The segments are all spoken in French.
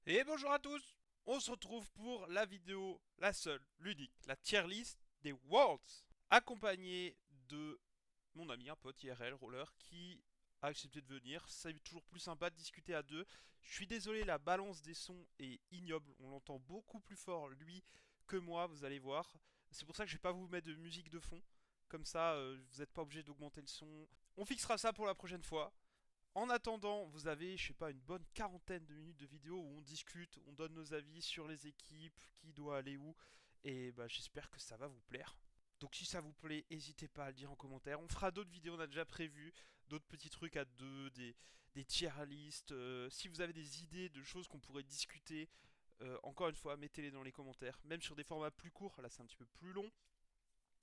Et bonjour à tous. On se retrouve pour la vidéo, la seule, l'unique, la tier list des Worlds, accompagné de mon ami, un pote IRL Roller, qui a accepté de venir. C'est toujours plus sympa de discuter à deux. Je suis désolé, la balance des sons est ignoble. On l'entend beaucoup plus fort lui que moi, vous allez voir. C'est pour ça que je vais pas vous mettre de musique de fond. Comme ça, vous n'êtes pas obligé d'augmenter le son. On fixera ça pour la prochaine fois. En attendant, vous avez, je sais pas, une bonne quarantaine de minutes de vidéo où on discute, on donne nos avis sur les équipes, qui doit aller où, et bah, j'espère que ça va vous plaire. Donc si ça vous plaît, n'hésitez pas à le dire en commentaire. On fera d'autres vidéos, on a déjà prévu d'autres petits trucs à deux, des tier lists. Si vous avez des idées de choses qu'on pourrait discuter, encore une fois, mettez-les dans les commentaires. Même sur des formats plus courts, là c'est un petit peu plus long,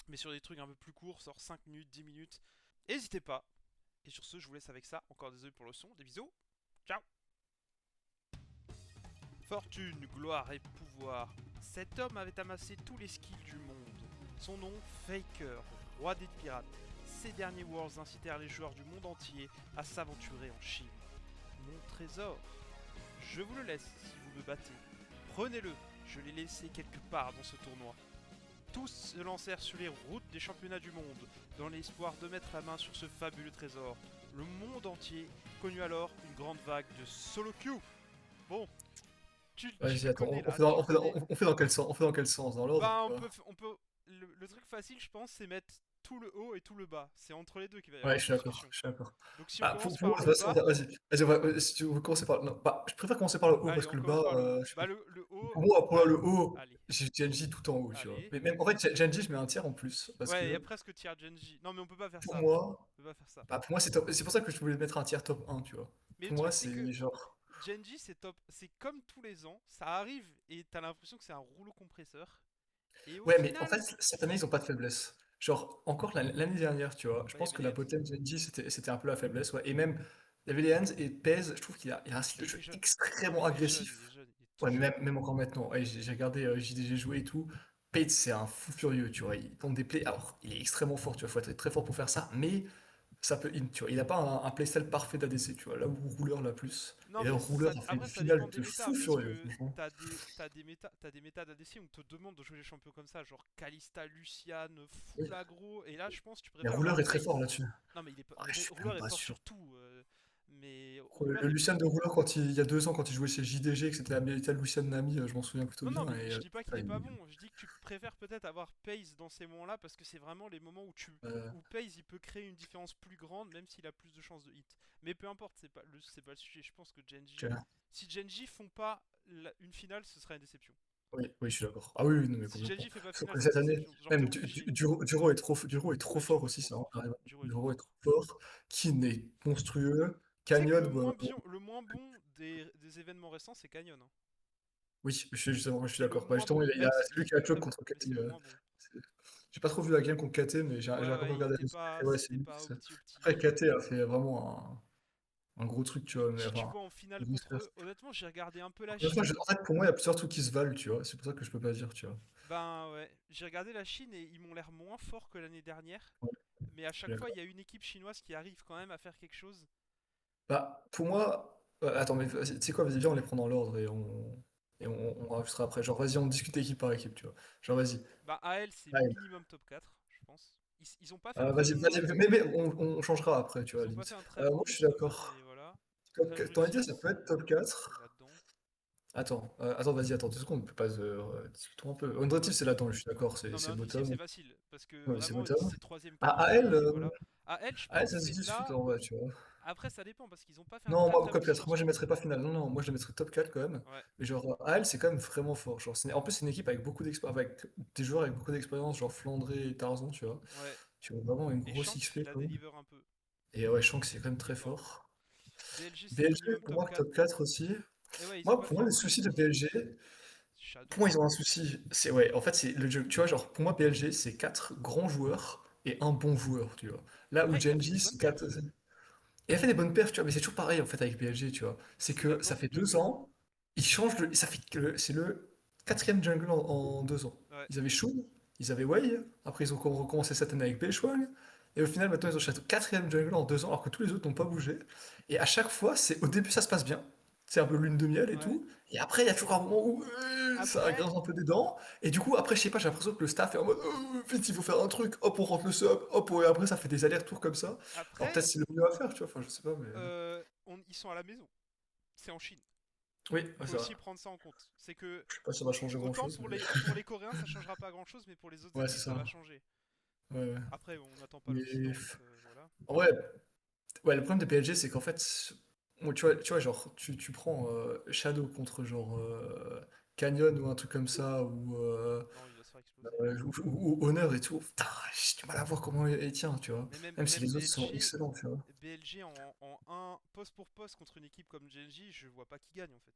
mais sur des trucs un peu plus courts, genre 5 minutes, 10 minutes, n'hésitez pas. Et sur ce, je vous laisse avec ça. Encore désolé pour le son. Des bisous. Ciao. Fortune, gloire et pouvoir. Cet homme avait amassé tous les skills du monde. Son nom, Faker, roi des pirates. Ces derniers Worlds incitèrent les joueurs du monde entier à s'aventurer en Chine. Mon trésor. Je vous le laisse si vous me battez. Prenez-le, je l'ai laissé quelque part dans ce tournoi. Tous se lancèrent sur les routes des championnats du monde, dans l'espoir de mettre la main sur ce fabuleux trésor. Le monde entier connut alors une grande vague de solo queue. Bon, tu Vas-y, les attends, connais on là, fait tu dans, les on fait dans- connais. on fait dans quel sens? On fait dans quel sens? Dans l'ordre Bah, ou pas? on peut. Le truc facile, je pense, c'est mettre tout le haut et tout le bas. C'est entre les deux qu'il va y Ouais, avoir je une suis d'accord, discussion. je suis d'accord. Donc, si on Bah, commence pour par moi, de le toute façon, bas, vas-y, si tu veux commencer par. Non, bah, je préfère commencer par le haut allez, parce on que le commence bas, par le haut. je sais Bah, pas. le haut, Pour moi, le allez, haut, allez, j'ai Genji tout en haut, tu vois. allez. Mais même, en fait, Genji, je mets un tiers en plus parce Ouais, il y a que presque tier Genji. Non, mais on peut pas faire pour ça. moi, On peut pas faire ça. bah, pour moi, c'est pour ça que je voulais mettre un tiers top 1, tu vois. Mais le Pour moi, truc, c'est que c'est genre. Genji, c'est top. C'est comme tous les ans, ça arrive et t'as l'impression que c'est un rouleau compresseur. Et au Ouais, mais en fait, final, cette année, ils ont pas de faiblesse. Genre, encore l'année dernière, tu vois, je bah, il y pense avait que les la Hands. potential Genji, c'était un peu la faiblesse, ouais. Et même, il y avait les Hands et PEZ, je trouve qu'il a un style Mais de il jeu fait jeune. Mais extrêmement il est jeune, il est agressif. jeune, il est tout Ouais, mais jeune. même encore maintenant, ouais, j'ai regardé JDG jouer et tout. Pate, c'est un fou furieux, tu vois. Il tente des plays. Alors, il est extrêmement fort, tu vois. Faut être très fort pour faire ça, mais ça peut, tu vois, il a pas un playstyle parfait d'ADC, tu vois. Là où Rouleur l'a plus. Et Non, là, mais Rouleur a fait une après, ça dépend finale des de méta, fou parce furieux, que franchement. t'as des méta d'ADC où on te demande de jouer les champions comme ça, genre Kalista, Luciane, Oui. full aggro, et là, je pense que tu Mais préfères avoir Rouleur est très fort Pace. là-dessus. Non, mais il est pas, Ouais, je suis même Rouleur est pas fort sûr. sur tout, mais Le Rouleur est. Lucien de Rouleur, il y a 2 ans, quand il jouait chez JDG, que c'était l'habilité de Lucien Nami, je m'en souviens plutôt Non, non, bien. mais Et, je dis pas qu'il putain, est pas bon. Je dis que tu préfères peut-être avoir Pace dans ces moments-là parce que c'est vraiment les moments euh, où Pace il peut créer une différence plus grande même s'il a plus de chances de hit. Mais peu importe, c'est pas le sujet. Je pense que Genji, ok. si Genji font pas une finale, ce sera une déception. Oui, oui, je suis d'accord. Ah oui, oui, non, mais Si complètement. Genji fait pas Sauf finale, que c'est une cette année, déception. Genre t'es même obligé. Duro est trop Ouais, fort Duro est aussi, trop ça. fort. Duro est trop Duro est fort. trop fort. Kin est monstrueux. Tu sais que Canyon, le moins bon des événements récents, c'est Canyon, hein. oui, je suis C'est le d'accord. Bah, moins justement, bon, même c'est lui s'il qui a est choc très bon, contre mais KT. c'est le moins bon. J'ai pas trop vu la game contre KT, mais j'ai Ouais, encore ouais, regardé les trucs. Et ouais, c'est c'était lui. pas Après, opti. KT a fait vraiment un gros truc, tu vois. Mais Qui tu enfin, vois en finale il est contre super. eux? Honnêtement, j'ai regardé un peu la Honnêtement, Chine. en fait, pour moi, il y a plusieurs trucs qui se valent, tu vois. C'est pour ça que je peux pas dire, tu vois. Ben ouais, j'ai regardé la Chine et ils m'ont l'air moins forts que l'année dernière. Ouais, Mais à je suis chaque fois, il d'accord. y a une équipe chinoise qui arrive quand même à faire quelque chose. Bah, pour moi, attends, mais tu sais quoi, vas-y, viens, on les prend dans l'ordre et on rajoutera après. Genre, vas-y, on discute équipe par équipe, tu vois. Genre, vas-y. Bah AL, c'est Allez. minimum top 4, je pense. Ils ont pas fait un très Vas-y, bon vas-y, mois. mais on changera après, tu vois, Ils ont pas fait limite. un très bon Moi, je mois suis cette année, mais d'accord. voilà. Ton idée, ça Reventis, peut être top c'est 4. là-dedans. Attends, vas-y, attends 2 secondes, on peut pas discutons un peu. Undrative, c'est là-dedans, je suis d'accord, Non mais c'est Underteam c'est bottom. facile, parce que Oui, c'est vraiment bottom. c'est troisième Ah, qualif AL, et voilà. AL, je pense ça se c'est discute là. en vrai, tu vois. Après ça dépend parce qu'ils ont pas fait un Non, très moi, très bon top 4. Moi, je les commencement. mettrais pas final. Non, non, moi, je les mettrais top 4 quand même. Ouais, Mais genre, AL, c'est quand même vraiment fort. Genre, en plus, c'est une équipe avec beaucoup d'expérience, avec des joueurs avec beaucoup d'expérience, genre Flandré et Tarzan, tu vois. ouais. Tu vois vraiment une Et grosse Shanks XP il a quand même. deliver un peu. Et ouais, je sens que c'est quand même Il est très fort. fort. BLG c'est BLG, minimum pour top moi, 4. top 4 aussi. Et ouais, ils ont Moi, pas pour fait moi, un le très souci bon de mois. BLG, Shadow. pour moi, ils ont un souci. C'est, ouais, en fait, c'est le jeu. Tu vois, genre, pour moi, BLG, c'est 4 grands joueurs et un bon joueur, tu vois. Là où Après, il a fait Genji, des bonnes c'est 4. perfs. Il a fait des bonnes perfs, tu vois, mais c'est toujours pareil en fait avec BLG, tu vois. C'est C'est que ça là-dedans fait son deux jungle. ans, ils changent de. Ça fait que c'est le quatrième jungle en 2 ans. Ouais. Ils avaient Shun, ils avaient Wei, après ils ont recommencé cette année avec Beishwang, et au final maintenant ils ont château quatrième jungle en 2 ans, alors que tous les autres n'ont pas bougé. Et à chaque fois, c'est au début ça se passe bien, c'est un peu lune de miel et Ouais. tout. Et après, il y a toujours un moment où ça Après, grince un peu des dents. Et du coup, après, je sais pas, j'ai l'impression que le staff est en mode vite, il faut faire un truc. Hop, on rentre le sub. Hop, et après, ça fait des allers-retours comme ça. Alors peut-être après, c'est le mieux à faire, tu vois. Enfin, je sais pas, mais. ils sont à la maison. C'est en Chine. Oui, ouais, Faut c'est vrai. aussi prendre ça en compte. C'est que Je sais pas si ça va changer autant grand-chose, mais. pour les Coréens, ça changera pas grand-chose, mais pour les autres Ouais, c'est équipes, ça ça. va changer. Ouais, ouais. Après, on n'attend pas Mais. l'Occident, donc voilà. En vrai, ouais, le problème de PSG, c'est qu'en fait, moi, tu vois, genre, tu prends Shadow contre genre Canyon ou un truc comme ça, Non, il va se faire exploser. ou Honor et tout. Putain, j'ai du mal à voir comment il tient, tu vois. Mais Même si même les autres sont excellents, tu vois. BLG en un poste pour poste contre une équipe comme Genji, je vois pas qui gagne en fait.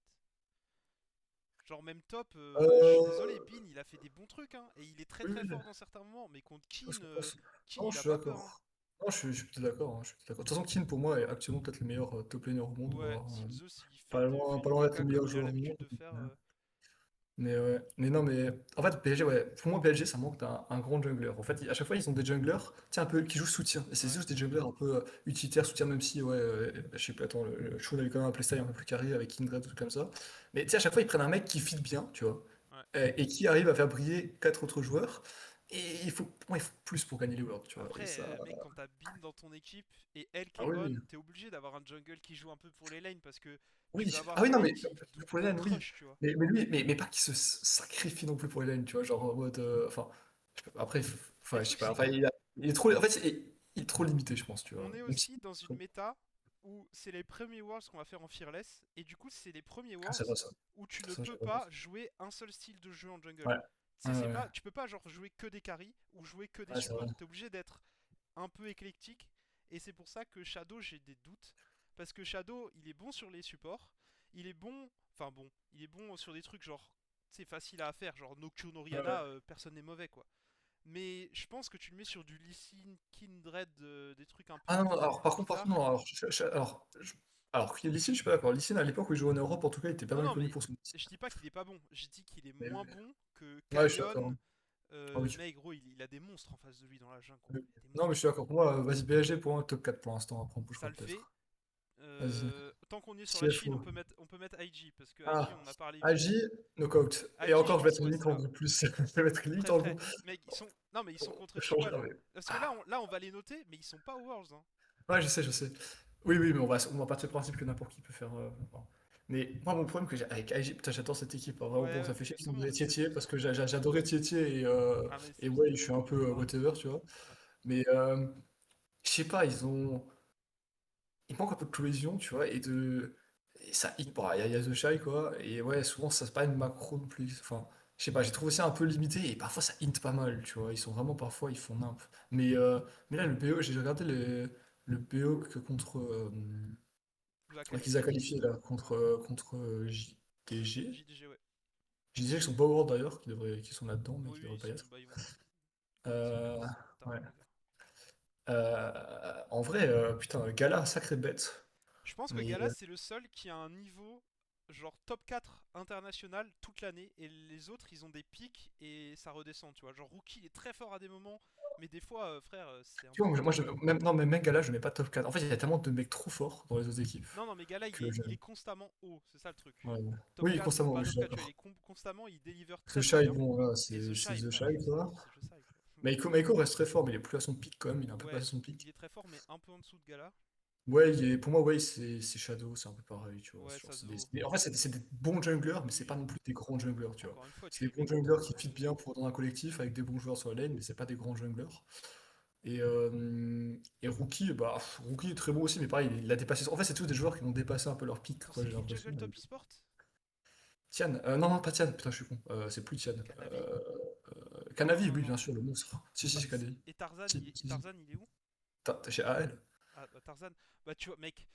Genre même top, je suis désolé, Euh, Bin il a fait des bons trucs hein, et il est très oui, très oui, fort dans certains moments, mais contre je pense. Kin Non, il je a suis pas peur hein. d'accord. Non, je suis plutôt d'accord, hein, je suis plutôt d'accord. De toute façon, Keane, pour moi, est actuellement peut-être le meilleur top laner au monde, Ouais, voire si Zeus il pas fait du loin d'être dégât le comme meilleur il a joueur au l'habitude monde. de faire, Mais ouais, mais non, mais en fait, PSG, ouais, pour moi, PSG, ça manque d'un un grand jungler. En fait, à chaque fois, ils ont des junglers, tiens, un peu, qui jouent soutien. Et c'est ouais. juste des junglers un peu utilitaires, soutien, même si, ouais, je sais pas, attends, le Shun avait quand même un playstyle un peu plus carré avec Kindred, tout comme ça. Mais tu sais, à chaque fois, ils prennent un mec qui fit bien, tu vois, Ouais. et qui arrive à faire briller quatre autres joueurs. Et pour moi, il faut plus pour gagner les Worlds, tu vois. Et Après, ça. mec, quand t'as Bin dans ton équipe et Ah oui, oui. Elkegon, t'es obligé d'avoir un jungle qui joue un peu pour les lanes parce que tu Oui, vas avoir ah oui, des non, lanes mais qui pour les vont lanes, oui. crush, tu vois. Mais lui, mais pas qu'il se sacrifie non plus pour les lanes, tu vois, genre en mode. Enfin, après, Mais le enfin, je sais truc, pas, c'est enfin, que il est trop, en fait, il est trop limité, je pense, tu vois. on est Même si. aussi dans une méta où c'est les premiers Worlds qu'on va faire en Fearless, et du coup, c'est les premiers Ah, c'est Worlds vrai ça. où tu ne Ça, peux j'avais pas pas pensé. jouer un seul style de jeu en jungle. Ouais. Ouais, C'est ouais, pas, tu peux pas genre jouer que des carries ou jouer que des ouais, c'est vrai. supports. T'es obligé d'être un peu éclectique, et c'est pour ça que Shadow, j'ai des doutes. Parce que Shadow, il est bon sur les supports, il est bon, enfin bon, il est bon sur des trucs genre, c'est facile à faire, genre Nocturne Ouais, ouais. Oriana, personne n'est mauvais quoi. Mais je pense que tu le mets sur du Lee Sin, Kindred, des trucs un Ah non, non, peu alors, par contre, bizarres. non, alors, Lee Sin, je suis pas d'accord. Lee Sin, à l'époque où il jouait en Europe, en tout cas, il était pas Non, mal non, connu mais pour son. je dis pas qu'il est pas bon, je dis qu'il est Mais, moins bon que ouais, je suis d'accord, Canyon. hein. Ah oui. Mec, gros, il a des monstres en face de lui dans la jungle, gros. Oui. Il y a des Non, mais monstres. je suis d'accord. Pour moi, vas-y, PSG pour un top 4 pour l'instant. Après, on Ça bougera le fait. peut-être. Vas-y. Tant qu'on est sur la Chine, CFO. on peut mettre IG, parce que IG, Ah, on en a parlé vite fait. Agi, knockout. Et IG, je encore, je vais pense, être ouais, limite c'est en là. gros plus. Je vais mettre limite Très en frais. gros. Mec, ils sont. Non, mais ils sont contre Je change T1. là, mais. Parce que Ah. là, on va les noter, mais ils sont pas aux Worlds. Hein. Ouais, je sais, je sais. Oui, oui, mais on va partir du principe que n'importe qui peut faire. Bon. Mais moi, mon problème que j'ai avec AEG, putain, j'adore cette équipe, hein, vraiment, bon, Ouais, ça fait chier mais qu'ils tout ont le monde donné dit ça Tietie, depuis parce ça. que j'adorais Tietie Ah, mais et c'est ouais, je suis un peu pareil. whatever, tu vois. Ouais. Mais je sais pas, il manque un peu de cohésion, tu vois, et ça hit, bon, il y a The Shy, quoi, et ouais, souvent, ça c'est pas une macro non plus, enfin, je sais pas, j'ai trouvé ça un peu limité, et parfois ça hint pas mal, tu vois, ils sont vraiment, parfois, ils font nimp. Mais là, le BO, j'ai regardé le BO contre, La ouais, qualif. qu'ils a qualifié, là, contre JDG. JDG, ouais. JDG qui sont pas au World d'ailleurs, qui sont là-dedans, mais Oui, qui oui, devraient pas y être. ils vont. Euh, C'est trop tard, ouais. les gars. En vrai, putain, Gala, sacrée bête. Je pense que Mais Gala, c'est le seul qui a un niveau genre top 4 international toute l'année, et les autres ils ont des pics et ça redescend, tu vois. Genre Rookie il est très fort à des moments, mais des fois, frère, c'est un tu vois, peu moi, compliqué. même, non, mais même Gala, je mets pas top 4. En fait, il y a tellement de mecs trop forts dans les autres équipes Non, non, mais Gala que je. il est constamment haut, c'est ça le truc. Ouais. Top Oui, 4, constamment, pas oui, je top suis 4, tu vois, il d'accord. est constamment, il deliver The très très Shy, bien. bon, là, Et The c'est Shy, The frère, Shy, quoi. c'est The Shy, quoi. Maiko reste très fort, mais il est plus à son pic quand même, il est un peu Ouais, passé son il pic. est très fort, mais un peu en dessous de Gala. Ouais, pour moi, ouais, c'est Shadow, c'est un peu pareil, tu vois. Ouais, Genre, ça se vaut. en fait, c'est des bons junglers, mais c'est pas Oui, non plus des grands junglers, tu vois. encore une fois, tu C'est des les mets bons dans junglers ton. qui fit bien pour dans un collectif avec des bons joueurs sur la lane, mais c'est pas des grands junglers. Et Rookie, bah, Rookie est très bon aussi, mais pareil, il a dépassé. En fait, c'est tous des joueurs qui ont dépassé un peu leur pic, quoi, C'est j'ai qui le l'impression. Jungle Top eSport? Tian, non, non, pas Tian, putain, je suis con. C'est plus Tian. Canavi? Non, Canavi, non, oui, bien non. sûr, le monstre. Si, si, c'est Canavi. Et Tarzan, Si, si, si. Tarzan, il est où? T'as chez AL. Ah, bah, Tarzan. Bah, tu vois, mec,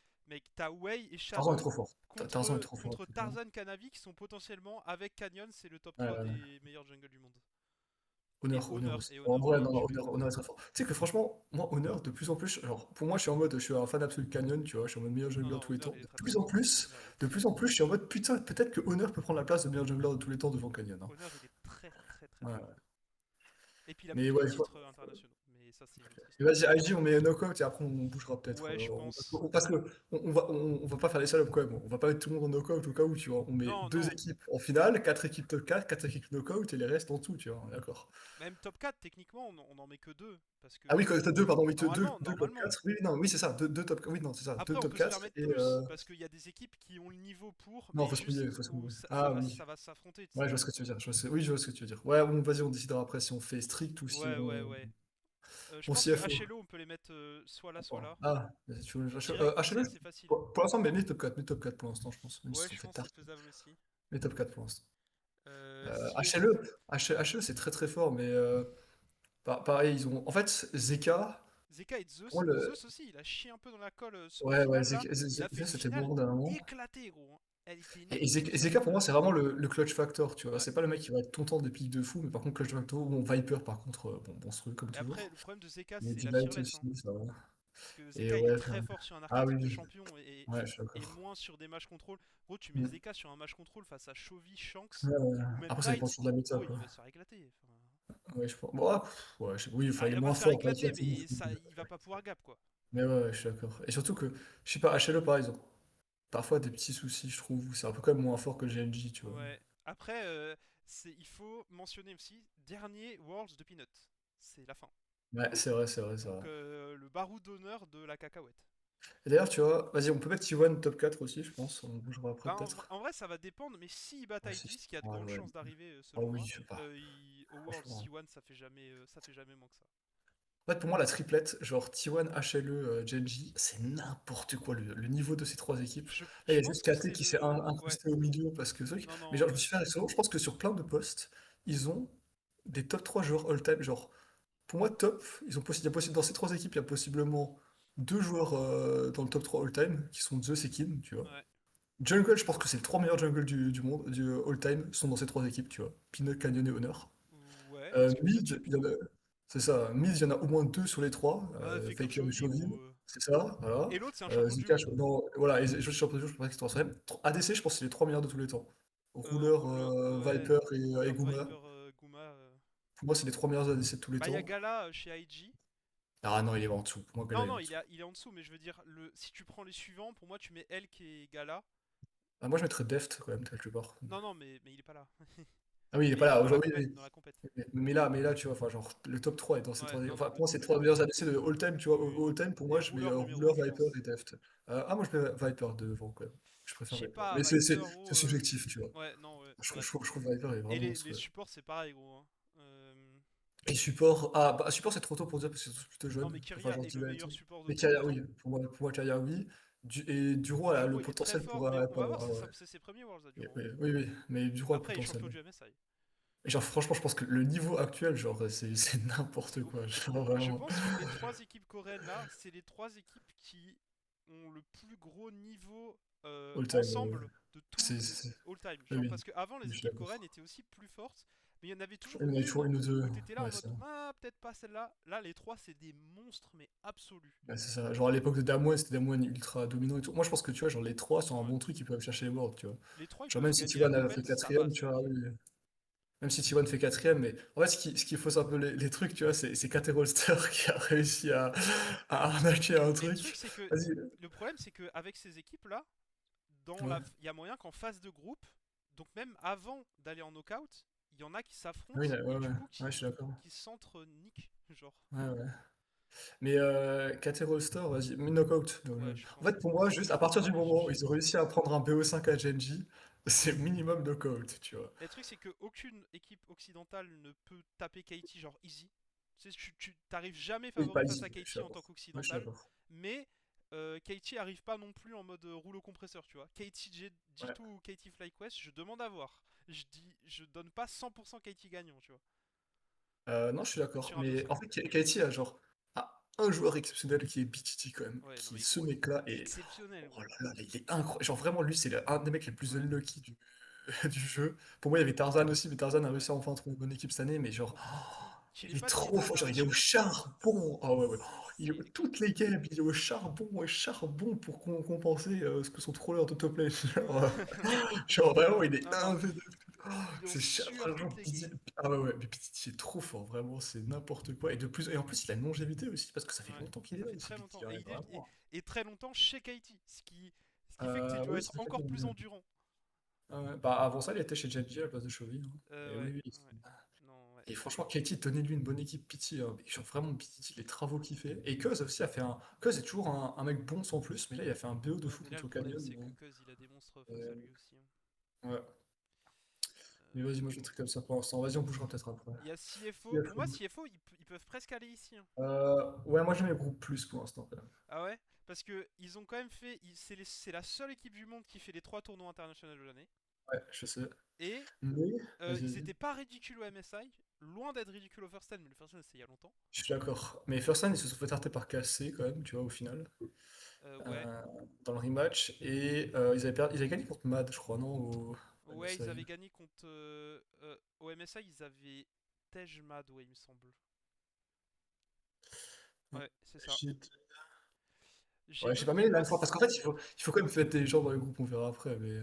t'as Wei et Tarzan est Shadow trop fort. Tarzan est trop fort, contre tu vois. Tarzan Canavi qui sont potentiellement, avec Canyon, c'est le top Ouais, 3 ouais, ouais. des meilleurs jungles du monde. Honneur aussi. Et En Honor, vrai, oui, non, je non, suis d'accord. Honneur est très fort. Tu sais que franchement, moi, Honneur, de plus en plus, genre, pour moi, je suis un fan absolu de Canyon, tu vois, je suis en mode meilleur Non, jungler de non, tous les Honor, temps. il est très très fort. Honor, il est De très plus en très plus, fort. je suis en mode, putain, peut-être que Honneur peut prendre la place de meilleur jungler de tous les temps devant Canyon, hein. Honor, il est très très très fort. Ouais. Et puis il a pris Mais des ouais, titres internationaux. Mais ça, c'est une autre Et histoire. vas-y, IG, on met knockout et après on bougera peut-être. Ouais, je pense. Parce que on va pas faire les salopes quand même. On va pas mettre tout le monde en knockout au cas où, tu vois. On met Non, deux non. équipes en finale, quatre équipes top 4, quatre équipes knockout et les restes en dessous, tu vois. D'accord. Même top 4, techniquement, on en met que deux. Parce Ah oui, que t'as deux, pardon, oui, deux top normalement. 4. Oui, non, oui, c'est ça. Deux top 4. Oui, non, c'est ça. Deux Après, on top peut se 4 permettre et. plus, parce qu'il y a des équipes qui ont le niveau pour, Non, mais faut se mouiller, juste faut se où mouiller. Ah oui. ça va s'affronter, tu Ouais, sais. je vois ce que tu veux dire. Oui, je vois ce que tu veux dire. Ouais, bon, vas-y, on décidera après si on fait strict ou si Ouais, ouais, ouais. Je on pense que CFO. HLO, on peut les mettre soit là, soit Attends. là. Ah, vas-y, tu veux. Direct, c'est HLE, assez facile. pour l'instant, mais top 4, mais top 4 pour l'instant, je pense. Même si Ouais, ça je fait pense que tard. c'est faisable aussi. Mais top 4 pour l'instant. CF. HLE, HLE c'est très très fort, mais pareil, ils ont. En fait, Zeka, Zeka et pour moi, Zeus. Zeus aussi, il a chié un peu dans la colle en ouais, finale là. Il a fait Zeka, une c'était finale bon d'un moment. éclatée, gros, hein. Elle était Et niquée. Zeka, pour moi, c'est vraiment le clutch factor, tu vois. Ouais. C'est pas le mec qui va être content des pics de fou, mais par contre, clutch factor, bon, Viper, par contre, bon, monstrueux comme Et après, toujours. le problème de Zeka, Mais c'est la Delight fearless, hein. aussi, ça va. Parce que Et Zeka, il est ouais, très fort sur un ah archétype de oui, champion ouais, je suis et d'accord. moins sur des matchs contrôle. Gros, tu mets Mm. Zeka sur un match contrôle face à Chovy, Shanks Ouais. ou même Après, ça dépend Knight. sur de la méta, Gros, il quoi. va se faire éclater. Enfin, Ouais, je pense. Bon, ah, ouais, oui, enfin, ah, il est il va moins se faire fort, éclater, t'inquiète. mais ça, il va pas pouvoir gap, quoi. Mais ouais, je suis d'accord. Et surtout que, je sais pas, HLE, par exemple, parfois des petits soucis, je trouve, où c'est un peu quand même moins fort que GNG, tu vois. Ouais. Après, il faut mentionner aussi, dernier Worlds de Peanut. C'est la fin. Ouais, c'est vrai, c'est vrai, c'est vrai. Donc, le barou d'honneur de la cacahuète. Et d'ailleurs, tu vois, vas-y, on peut mettre T1 top 4 aussi, je pense. On bougera après, Bah, peut-être. en vrai, ça va dépendre, mais s'il bat Ah, si. IG, ce qui a de Ah, grandes ouais. chances d'arriver, Ah selon oui, moi, je sais pas. au Worlds Franchement. C1, ça fait jamais moins que ça. En fait, pour moi, la triplette, genre T1, HLE, Genji, c'est n'importe quoi le niveau de ces trois équipes. Là, il y Je a pense juste que KT c'est qui s'est le. Ouais. incrusté au milieu parce que truc. Non, Mais non, genre, je me ouais. suis fait récemment, je pense que sur plein de postes, ils ont des top 3 joueurs all-time. Genre, pour moi, top, dans ces trois équipes, il y a possiblement deux joueurs dans le top 3 all-time qui sont Zeus et Kin, tu vois. Ouais. Jungle, je pense que c'est les trois meilleurs jungles du monde, du all-time, sont dans ces trois équipes, tu vois. Peanut, Canyon et Honor. Ouais, parce que Peanut, il est Mid, bon, hein. c'est ça. Mid, il y en a au moins deux sur les trois. Bah, fait comme Faker et Chovy, Chauvin, gros. c'est ça, voilà. Et l'autre, c'est un champion du Zika, monde. voilà, et je suis champion du jeu, je pense qu'ils sont même. ADC, je pense que c'est les trois meilleurs de tous les temps. Rouleur, Ouais. Viper et Rouleur, Guma. Viper, Guma. Pour moi, c'est les trois meilleurs ADC de tous les Bah, il y a temps. Gala chez IG. Ah non, il est en dessous. Pour moi, Gala, Non, il est en non, dessous. il est en dessous, mais je veux dire, si tu prends les suivants, pour moi, tu mets Elk et Gala. Ah, moi, je mettrais Deft quand même, quelque part. Non, non, mais il est pas là. Ah oui, il est Il pas est là dans la aujourd'hui. compète, dans la compète. Mais là, tu vois, enfin, genre, le top 3 est dans ces Ouais, trois. non, Enfin, non, pour moi, mais c'est les trois meilleurs ADC de all-time, tu vois. oui, oui. All-time, pour Et moi, je mets rouleur numéro Rouleur, un, je Viper pense. et Deft. Moi, je mets Viper devant, quand même. Je Je préfère sais Viper. pas, Mais Viper, c'est gros. subjectif, tu vois. Ouais, non, ouais, ouais. Je trouve Viper est Et vraiment les monstrueux. supports, c'est pareil, gros, hein. Et support, ah, bah, support, c'est trop tôt pour dire parce que c'est plutôt Non, jeune. mais Enfin, Kyria genre, est le Diva et meilleur tout. support de Mais tous les Kaya, oui, temps. pour moi, Kaya, oui. Et Duro a le Duro, il est très potentiel fort, pour. mais on va voir, Ah ouais. c'est ses premiers Worlds à Oui, Duro, hein. oui, mais Duro a le Après, il est potentiel. champion du MSI. Et genre, franchement, je pense que le niveau actuel, genre, c'est n'importe quoi. Genre, Je vraiment. pense que les trois équipes coréennes là, c'est les trois équipes qui ont le plus gros niveau All time, ensemble de tout all time. oui, Genre oui, parce qu'avant les je suis équipes d'accord. coréennes étaient aussi plus fortes, mais il y en avait toujours Il y en a toujours une une ou deux. où t'étais là en Ouais, mode ça. ah peut-être pas celle-là. Là les trois c'est des monstres mais absolus. Ouais, c'est ça. Genre, à l'époque de Damwon, c'était Damwon ultra dominant et tout. Moi, je pense que, tu vois, genre, les trois sont un Ouais. bon truc, ils peuvent chercher les Worlds, tu vois. Les trois ils Genre, même peuvent si gagner la T1 a fait compète, ça va, quatrième, c'est tu vois, ok. oui. Même si T1 fait quatrième, mais en fait, ce qui fausse un peu les trucs, tu vois, c'est KT Rolster qui a réussi à arnaquer un Mais le truc truc. c'est que Vas-y. le problème c'est que avec ces équipes là, Ouais, il y a moyen qu'en phase de groupe, donc même avant d'aller en knockout, il y en a qui oui, s'affrontent et ouais, du coup ouais, je suis d'accord. qui s'entre-niquent, genre. Ouais. Mais KT Rolster, vas-y, mais knockout. Ouais, je En pense fait, que pour moi, juste à partir du allez moment où GG. ils ont réussi à prendre un BO5 à Genji, c'est minimum knockout, tu vois. Et le truc c'est que aucune équipe occidentale ne peut taper KT genre easy. Tu sais, tu t'arrives jamais Oui, pas face easy, à je suis KT en tant d'accord. Ouais, je suis qu'occidental, d'accord. mais KT arrive pas non plus en mode rouleau compresseur, tu vois. KT Ouais. G2 ou KT FlyQuest, je demande à voir. Je donne pas 100% KT gagnant, tu vois, Non, je suis d'accord. sur un Mais en BO5. fait, KT a genre un joueur exceptionnel qui est BTT quand même. Ouais, non Qui mais ce gros, mec-là est. exceptionnel, Oh gros. là là, il est incroyable. Genre vraiment, lui, c'est un des mecs les plus Ouais. unlucky du jeu. Pour moi, il y avait Tarzan aussi, mais Tarzan a Ouais. réussi à enfin trouver une bonne équipe cette année. Mais genre, Qu'il ait il est pas de trop titre fort. Genre, il est au internationaux, charbon. Ah ouais, ouais. c'est Toutes les games, il est au charbon pour compenser ce que son troller de top lane. Genre, genre, vraiment, il est non, non. infaisable. Ils ont Franchement, surtake. Ah ouais, ouais, mais Pititi est trop fort, vraiment, c'est n'importe quoi. Et en plus, il a une longévité aussi, parce que ça fait Ouais, longtemps qu'il est ça là, fait ici, très longtemps. Pititi, Et, ouais, vraiment. et très longtemps chez Kaiti. Ce qui fait que tu dois Oui, être ça fait encore quand plus même. endurant. Ouais. Bah, avant ça, il était chez Genji à la place de Chovy, hein. Et Ouais, oui, oui. ouais. Non, ouais. Et franchement, Katie, donnez-lui une bonne équipe, Pity. Genre vraiment, Pity, les travaux qu'il fait. Et Cuz aussi a fait un. Cuz est toujours un mec bon sans plus, mais là, il a fait un BO de Ouais, fou mais là, le contre problème, Canyon. c'est que Cuz, il a des monstres face à Euh, lui aussi, hein. ouais. Mais Euh, vas-y, moi, je vais un truc comme ça pour l'instant. Vas-y, on bougera peut-être après. Il y a CFO. Pour moi, CFO. CFO, ils peuvent presque aller ici, hein. Ouais, moi, j'aime les groupes plus pour l'instant, quand même. Ah ouais? Parce que ils ont quand même fait. C'est la seule équipe du monde qui fait les 3 tournois internationaux de l'année. Ouais, je sais. Et Mais, vas-y, ils vas-y. étaient pas ridicules au MSI. Loin d'être ridicules au First Time, mais le First Time, c'est il y a longtemps. Je suis d'accord. Mais First ils se sont fait tarter par KC quand même, tu vois, au final. Ouais. Euh, Dans le rematch. Et ils avaient gagné contre Mad, je crois, non? Au Ouais, ils MSI. avaient gagné contre. Au MSI, ils avaient Tej Mad, ouais, il me semble. Ouais. Ouais, c'est ça. Shit. Ouais, je sais G2, pas, mais pour là, moi, parce qu'en fait, il faut quand même fêter des gens dans les groupes, on verra après, mais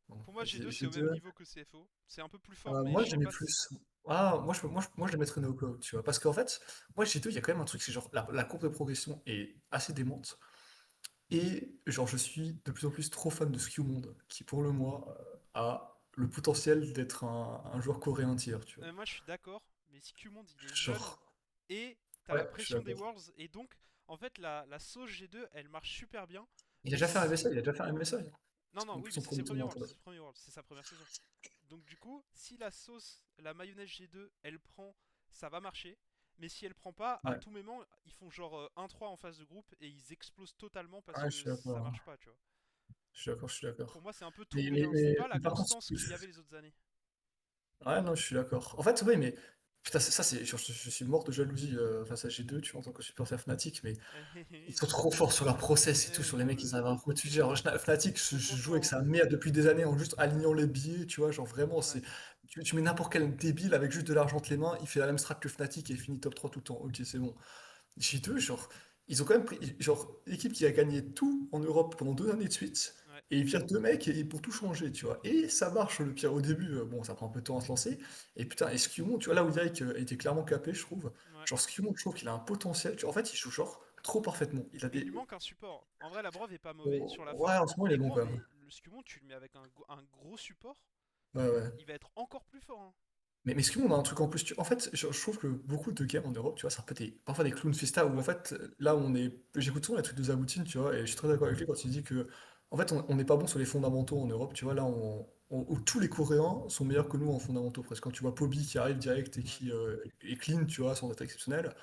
bon, pour moi vas-y, G2, c'est j'ai au même deux. niveau que CFO. C'est un peu plus fort, mais Moi, je je sais les mets pas si. plus. Moi, je les mettrais no cloud, tu vois, parce qu'en fait, moi, G2, il y a quand même un truc, c'est genre, la courbe de progression est assez démente, et genre, je suis de plus en plus trop fan de Skewmond, qui, pour le mois, a le potentiel d'être un joueur coréen tier, tu vois. Moi, je suis d'accord, mais si Qmond, il est jeune Genre, et t'as ouais, la je suis pression des d'accord. Worlds, et donc, en fait, la sauce G2, elle marche super bien. Il a Et déjà fait un si. MSI, il a déjà fait un MSI. Non, non, En oui, plus, mais son c'est ses premier premiers tournoi Worlds, international. c'est sa première saison. Donc, du coup, si la sauce, la mayonnaise G2, elle prend, ça va marcher. Mais si elle prend pas, à Ouais, tout moment, ils font genre 1-3 en phase de groupe et ils explosent totalement parce ouais, je que suis ça d'accord, hein. marche pas, tu vois. Je suis d'accord, je suis Pour d'accord. moi, c'est un peu Mais, trop mais, rien. C'est mais, pas la mais par contre, constance qu'il y avait les autres années. ouais, non, je suis d'accord. En fait, oui, mais putain, ça, c'est, je suis mort de jalousie face à G2, tu vois, en tant que supporter Fnatic, mais ils sont trop forts sur leur process et tout, sur les mecs, ils arrivent à retuer. Genre, Fnatic, Ils sont trop je joue avec forts, hein. sa mère depuis des années en juste alignant les billets, tu vois, genre vraiment, Ouais. tu mets n'importe quel débile avec juste de l'argent entre les mains, il fait la même strat que Fnatic et il finit top 3 tout le temps. Ok, c'est bon. J2, genre, ils ont quand même pris, genre, l'équipe qui a gagné tout en Europe pendant 2 années de suite, Ouais. et ils virent deux mecs pour tout changer, tu vois. Et ça marche, le pire au début, bon, ça prend un peu de temps à se lancer. Et putain, et Skewmon, tu vois, là où Yike était clairement capé, je trouve. Ouais. Genre, Skewmon, je trouve qu'il a un potentiel. En fait, il joue genre trop parfaitement. Il a Mais il des. lui manque un support. En vrai, la Brave est pas mauvais Oh, sur la ouais, fin. en ce moment, il est Mais bon gros, quand même. mais le Scumon, tu le mets avec un gros support, Ouais, ouais. il va être encore plus fort, hein. Mais Skewmon a un truc en plus. En fait, je trouve que beaucoup de games en Europe, tu vois, c'est un peu parfois des clowns fiesta où en Ouais. fait, là, j'écoute souvent les trucs de Zaboutine, tu vois, et je suis très d'accord avec lui quand il dit que, en fait, on n'est pas bon sur les fondamentaux en Europe, tu vois, là, où tous les Coréens sont meilleurs que nous en fondamentaux, presque. Quand tu vois Poby qui arrive direct et Ouais. qui est clean, tu vois, sans être exceptionnel.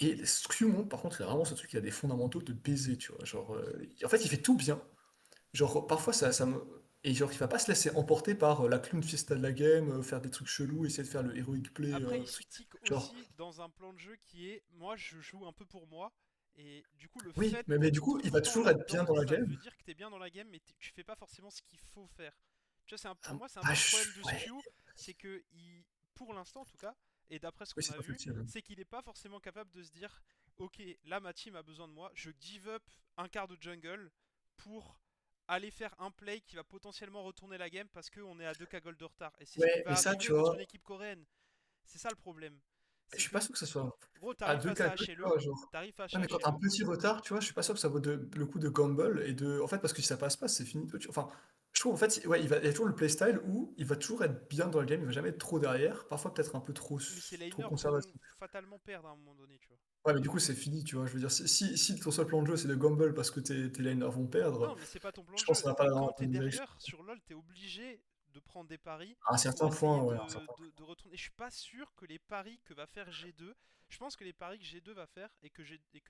Et Skewmon, par contre, il a vraiment ce truc, il a des fondamentaux de baiser, tu vois, genre, en fait, il fait tout bien, genre, parfois, ça me. Et genre, il va pas se laisser emporter par la clown fiesta de la game, faire des trucs chelous, essayer de faire le heroic play. Après, il stick Genre, aussi dans un plan de jeu qui est moi, je joue un peu pour moi. Et du coup, le oui, fait mais du d'être coup, tout il le va temps toujours être bien là-dedans, dans la ça game. veut dire que t'es bien dans la game, mais tu fais pas forcément ce qu'il faut faire. Tu vois, pour Ah, moi, c'est un peu le problème de ouais, Skew, c'est que pour l'instant en tout cas, et d'après ce oui, qu'on c'est a pas vu, facile. c'est qu'il est pas forcément capable de se dire, ok, là ma team a besoin de moi, je give up un quart de jungle pour aller faire un play qui va potentiellement retourner la game parce qu'on est à 2K gold de retard. Et c'est ce qui Ouais, va mais ça, arriver tu contre une une équipe coréenne. C'est ça le problème. je C'est suis pas que, sûr que ça soit gros, à t'arrives deux face à cas que, tu HLE, vois, genre. t'arrives face Ouais, à mais quand t'as un HLE. petit retard, tu vois, je suis pas sûr que ça vaut le coup de gamble et de. En fait, parce que si ça passe pas, c'est fini. Enfin, je trouve, en fait, ouais, il y a toujours le playstyle où il va toujours être bien dans le game, il va jamais être trop derrière, parfois peut-être un peu Mais ces trop laners vont conservatif. fatalement perdre à un moment donné, tu vois. Ouais, mais du coup, c'est fini, tu vois. Je veux dire, si ton seul plan de jeu, c'est de gamble parce que tes laners vont perdre, Non, mais c'est pas ton plan je de pense que jeu. ça va pas Et dans quand la t'es bonne direction. derrière, sur LoL, t'es obligé de prendre des paris À un pour certain essayer point, ouais, à un certain de retourner. Et je suis pas sûr que les paris que va faire G2, je pense que les paris que G2 va faire et que